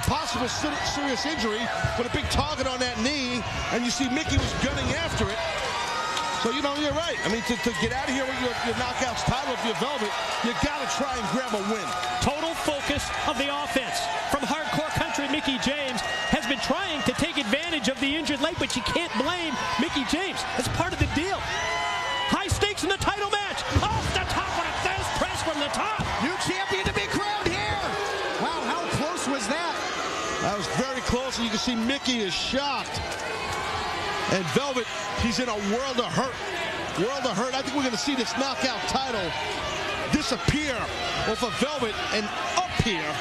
Speaker 6: possible serious injury with a big target on that knee. And you see Mickey was gunning after it. So, you know, you're right. I mean, to get out of here with your knockouts title, if you're Velvet, you got to try and grab a win.
Speaker 3: Total focus of the offense from hardcore country. Mickie James has been trying to take advantage of the injured leg, but you can't blame Mickie James. That's part of the deal. High stakes in the title match. Off the top with a fast press from the top.
Speaker 5: New champion to be crowned here. Wow, how close was that?
Speaker 6: That was very close, and you can see Mickey is shocked. And Velvet, she's in a world of hurt. World of hurt. I think we're going to see this knockout title disappear off of Velvet and up here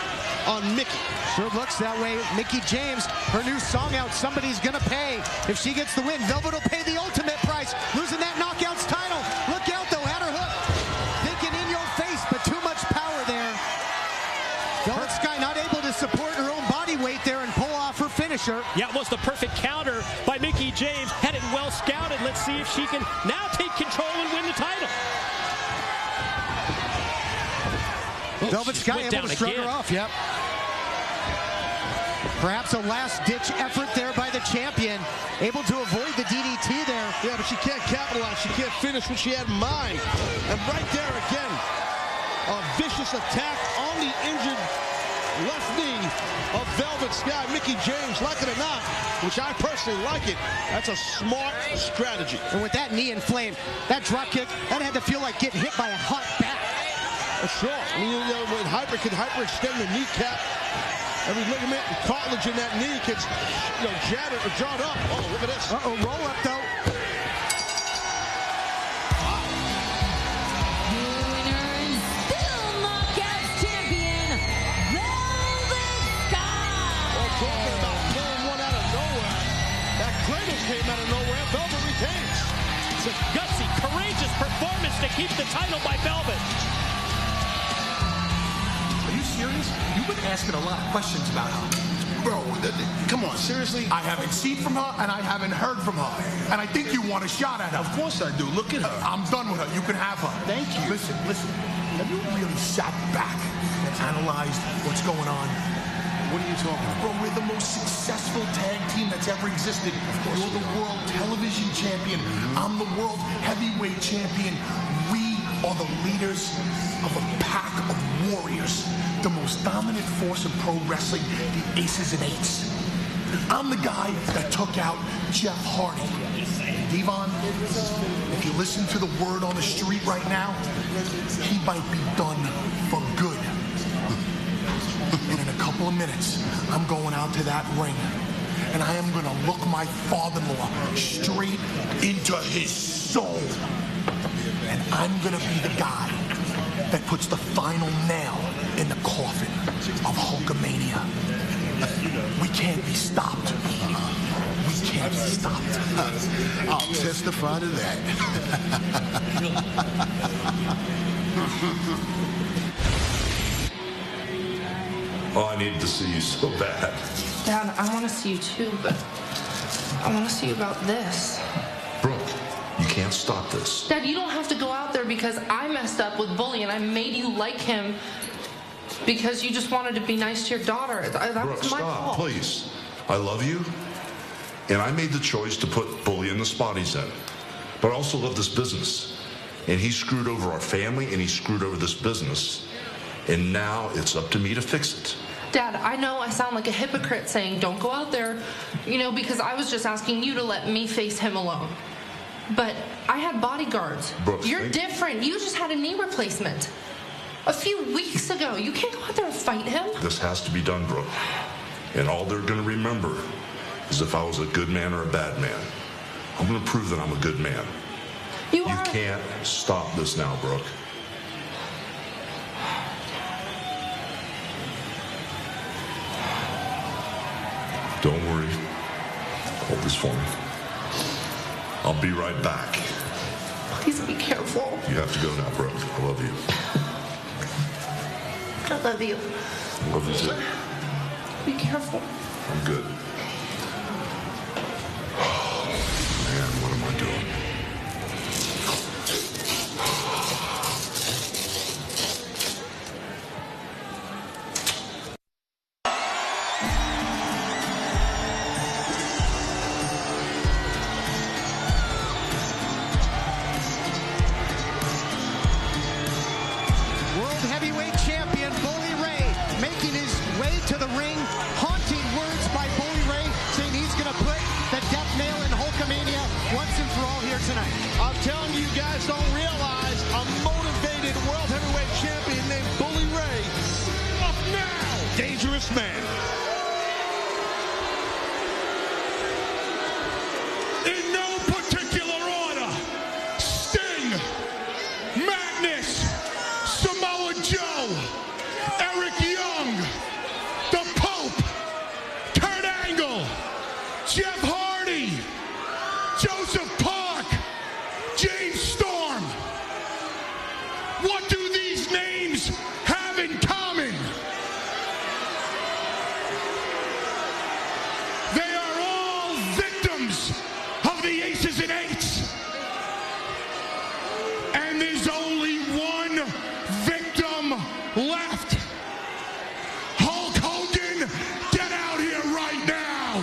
Speaker 6: on Mickey.
Speaker 5: Sure looks that way. Mickie James, her new song out, Somebody's Gonna Pay. If she gets the win, Velvet will pay the ultimate price. Losing that knockouts title. Look out, though, had her hook. Thinking in your face, but too much power there. Velvet Sky not able to support her own body weight there and pull off her finisher.
Speaker 3: Yeah, it was the perfect counter by Mickie James. Had it well scouted. Let's see if she can now take control and win the title.
Speaker 5: Velvet Sky able to shrug her off, yep. Perhaps a last-ditch effort there by the champion. Able to avoid the DDT there.
Speaker 6: Yeah, but she can't capitalize. She can't finish what she had in mind. And right there again, a vicious attack on the injured left knee of Velvet Sky. Mickie James, like it or not, which I personally like it. That's a smart strategy.
Speaker 5: And with that knee inflamed, that drop kick, that had to feel like getting hit by a hot bat.
Speaker 6: Sure. I mean, when can hyperextend the kneecap. Every ligament and cartilage in that knee gets, jarred up. Oh, look at this.
Speaker 5: Uh-oh, roll up, though.
Speaker 6: Came out of nowhere. Velvet retains.
Speaker 3: It's a gutsy, courageous performance to keep the title by Velvet.
Speaker 2: Are you serious? You've been asking a lot of questions about her. Bro, come on, seriously? I haven't seen from her, and I haven't heard from her. And I think you want a shot at her.
Speaker 6: Of course I do. Look at her.
Speaker 2: I'm done with her. You can have her. Thank you. Listen. Have you really sat back and analyzed what's going on?
Speaker 6: What are you talking about?
Speaker 2: Bro, we're the most successful tag team that's ever existed. You're the world television champion. I'm the world heavyweight champion. We are the leaders of a pack of warriors. The most dominant force in pro wrestling, the Aces and Eights. I'm the guy that took out Jeff Hardy. Devon, if you listen to the word on the street right now, he might be done for good. And in a couple of minutes, I'm going out to that ring, and I am going to look my father-in-law straight into his soul. And I'm going to be the guy that puts the final nail in the coffin of Hulkamania. We can't be stopped. We can't be stopped.
Speaker 17: I'll testify to that.
Speaker 19: Oh, I needed to see you so bad.
Speaker 20: Dad, I want to see you too, but I want to see you about this.
Speaker 19: Brooke, you can't stop this.
Speaker 20: Dad, you don't have to go out there because I messed up with Bully and I made you like him because you just wanted to be nice to your daughter. That
Speaker 19: Brooke,
Speaker 20: was my
Speaker 19: stop,
Speaker 20: fault.
Speaker 19: please. I love you, and I made the choice to put Bully in the spot he's in. But I also love this business. And he screwed over our family, and he screwed over this business. And now it's up to me to fix it.
Speaker 20: Dad, I know I sound like a hypocrite saying don't go out there, because I was just asking you to let me face him alone. But I had bodyguards.
Speaker 19: Brooke,
Speaker 20: You're different. You just had a knee replacement a few weeks ago. You can't go out there and fight him.
Speaker 19: This has to be done, Brooke. And all they're going to remember is if I was a good man or a bad man. I'm going to prove that I'm a good man. You can't stop this now, Brooke. Don't worry. Hold this for me. I'll be right back.
Speaker 20: Please be careful.
Speaker 19: You have to go now, Brooke. I love you.
Speaker 20: I love you.
Speaker 19: I love you too.
Speaker 20: Be careful.
Speaker 19: I'm good. Man, what am I doing?
Speaker 5: World Heavyweight Champion Bully Ray making his way to the ring. Haunting words by Bully Ray saying he's going to put the death nail in Hulkamania once and for all here tonight.
Speaker 6: I'm telling you guys don't realize a motivated World Heavyweight Champion named Bully Ray. Up now, dangerous man.
Speaker 18: In no particular order, Sting, Madness, Samoa Joe, Eric Young, The Pope, Kurt Angle, Jeff Hardy, Joseph Park, James Storm. What do these names have in common? They are all victims of the Aces and Eights. And there's only one victim left. Hulk Hogan, get out here right now.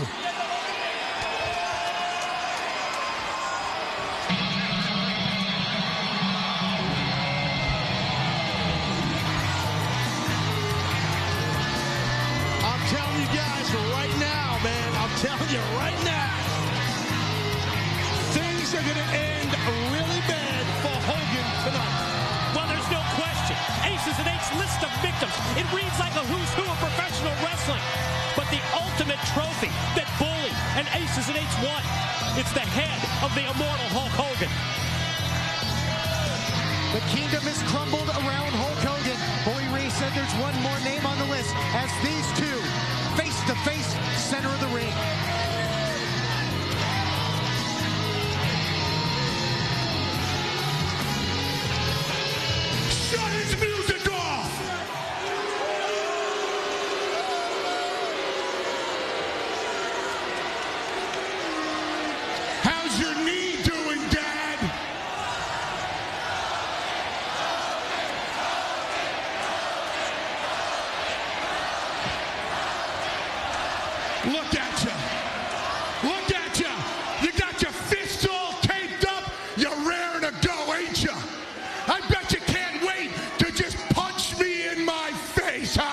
Speaker 6: you right now, things are going to end really bad for Hogan tonight.
Speaker 3: Well, there's no question. Aces and Eights list of victims. It reads like a who's who of professional wrestling. But the ultimate trophy that Bully and Aces and Eights won, it's the head of the immortal Hulk Hogan.
Speaker 5: The kingdom has crumbled around Hulk Hogan. Bully Ray said there's one more name on the list as these two face-to-face center of the ring.
Speaker 18: Shut his music off! How's your knee doing, Dad? Look at you. Look at you. You got your fists all taped up. You're raring to go, ain't you? I bet you can't wait to just punch me in my face, huh?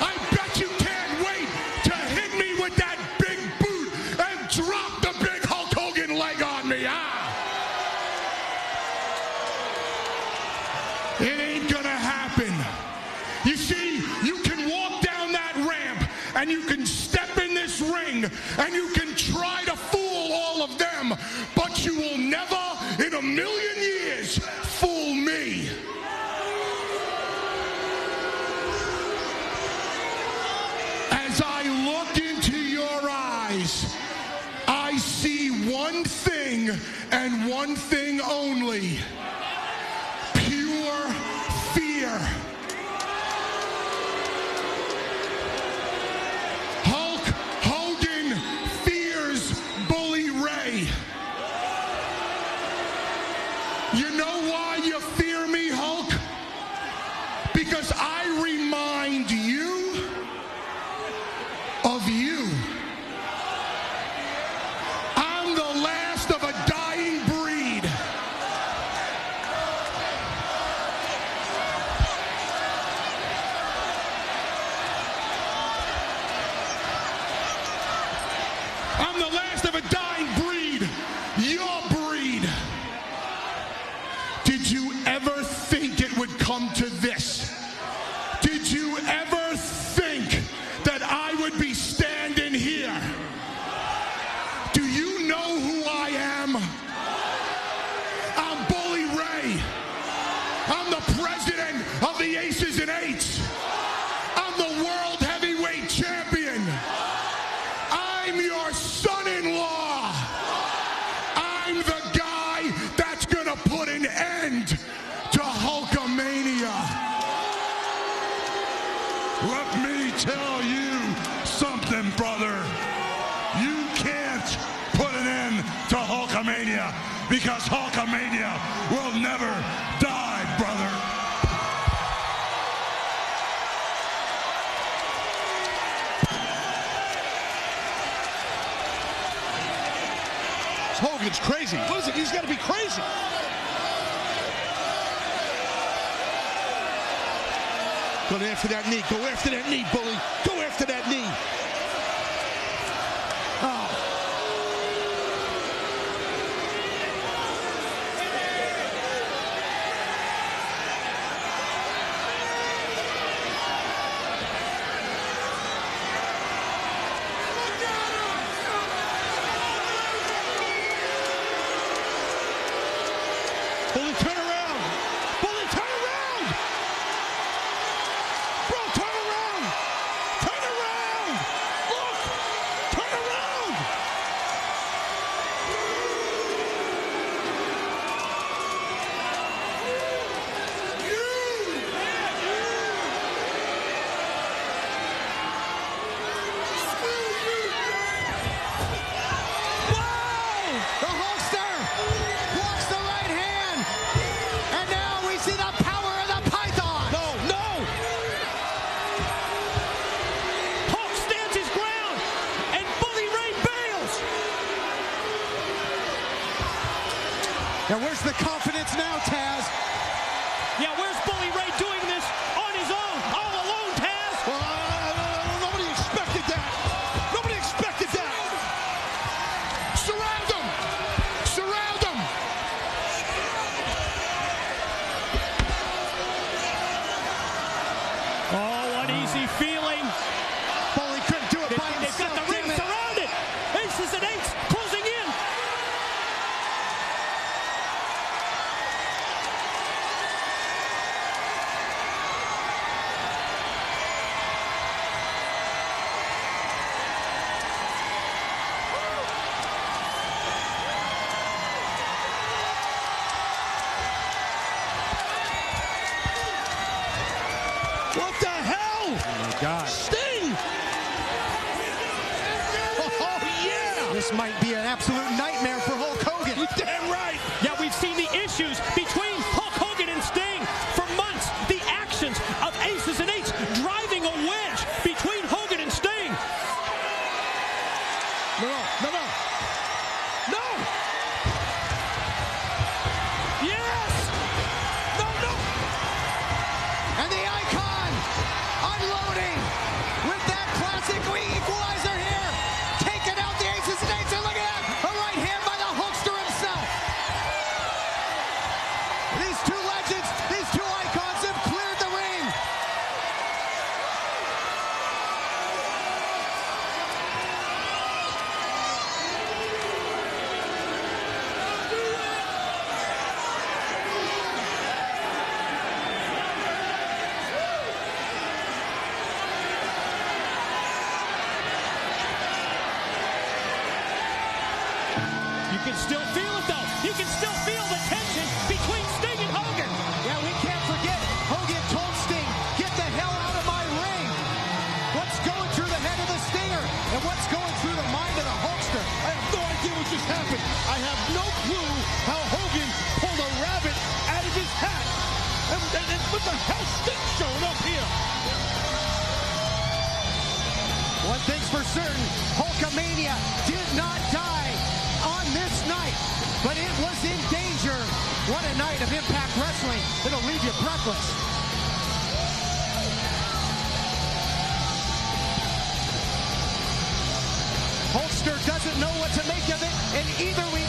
Speaker 18: I bet you can't wait to hit me with that big boot and drop the big Hulk Hogan leg on me, huh? It ain't gonna happen. You see, you can walk down that ramp and you can step in this ring and you can try to fool all of them, but you will never in a million years fool me. As I look into your eyes, I see one thing and one thing only: pure fear. Hulk Hogan fears Bully Ray. You know why you fear me, Hulk? Because I remind you of you. I'm the last of a dying breed. I'm the last of a dying breed. Your breed. Did you ever think it would come to this? Did you ever think that I would be standing here? Do you know who I am? I'm Bully Ray. I'm the president of the Aces and Eights. I'm the world heavyweight champion. I'm your son-in-law. I'm the guy that's gonna put an end to Hulkamania. Let me tell you something, brother. You can't put an end to Hulkamania because Hulkamania will never die, brother.
Speaker 6: Hogan's crazy. What is it? He's got to be crazy. Go after that knee. Go after that knee, Bully. Go after that knee. Oh. Bully, turn around. Bully, turn around. Bro, turn around.
Speaker 5: This might be an absolute nightmare for Hulk Hogan.
Speaker 3: You're damn right. Yeah, we've seen the issues between Hulk Hogan and Sting for months. The actions of Aces and Eights driving a wedge between Hogan and Sting.
Speaker 6: No.
Speaker 3: Yes!
Speaker 5: No! And the Icon unloading with that classic equalizer here. Taking out the Aces and Eights, and look at that! A right hand by the Hulkster himself. These two legends, these two icons have cleared the ring.
Speaker 3: You can still feel it, though. You can still feel the tension between Sting and Hogan.
Speaker 5: Yeah, we can't forget, Hogan told Sting, get the hell out of my ring. What's going through the head of the Stinger? And what's going through the mind of the Hulkster?
Speaker 6: I have no idea what just happened. I have no clue how Hogan pulled a rabbit out of his hat. And what the hell Sting showing up here?
Speaker 5: One thing's for certain, Hulkamania did not die on this night, but it was in danger. What a night of Impact Wrestling. It'll leave you breathless. Hulkster doesn't know what to make of it, and either we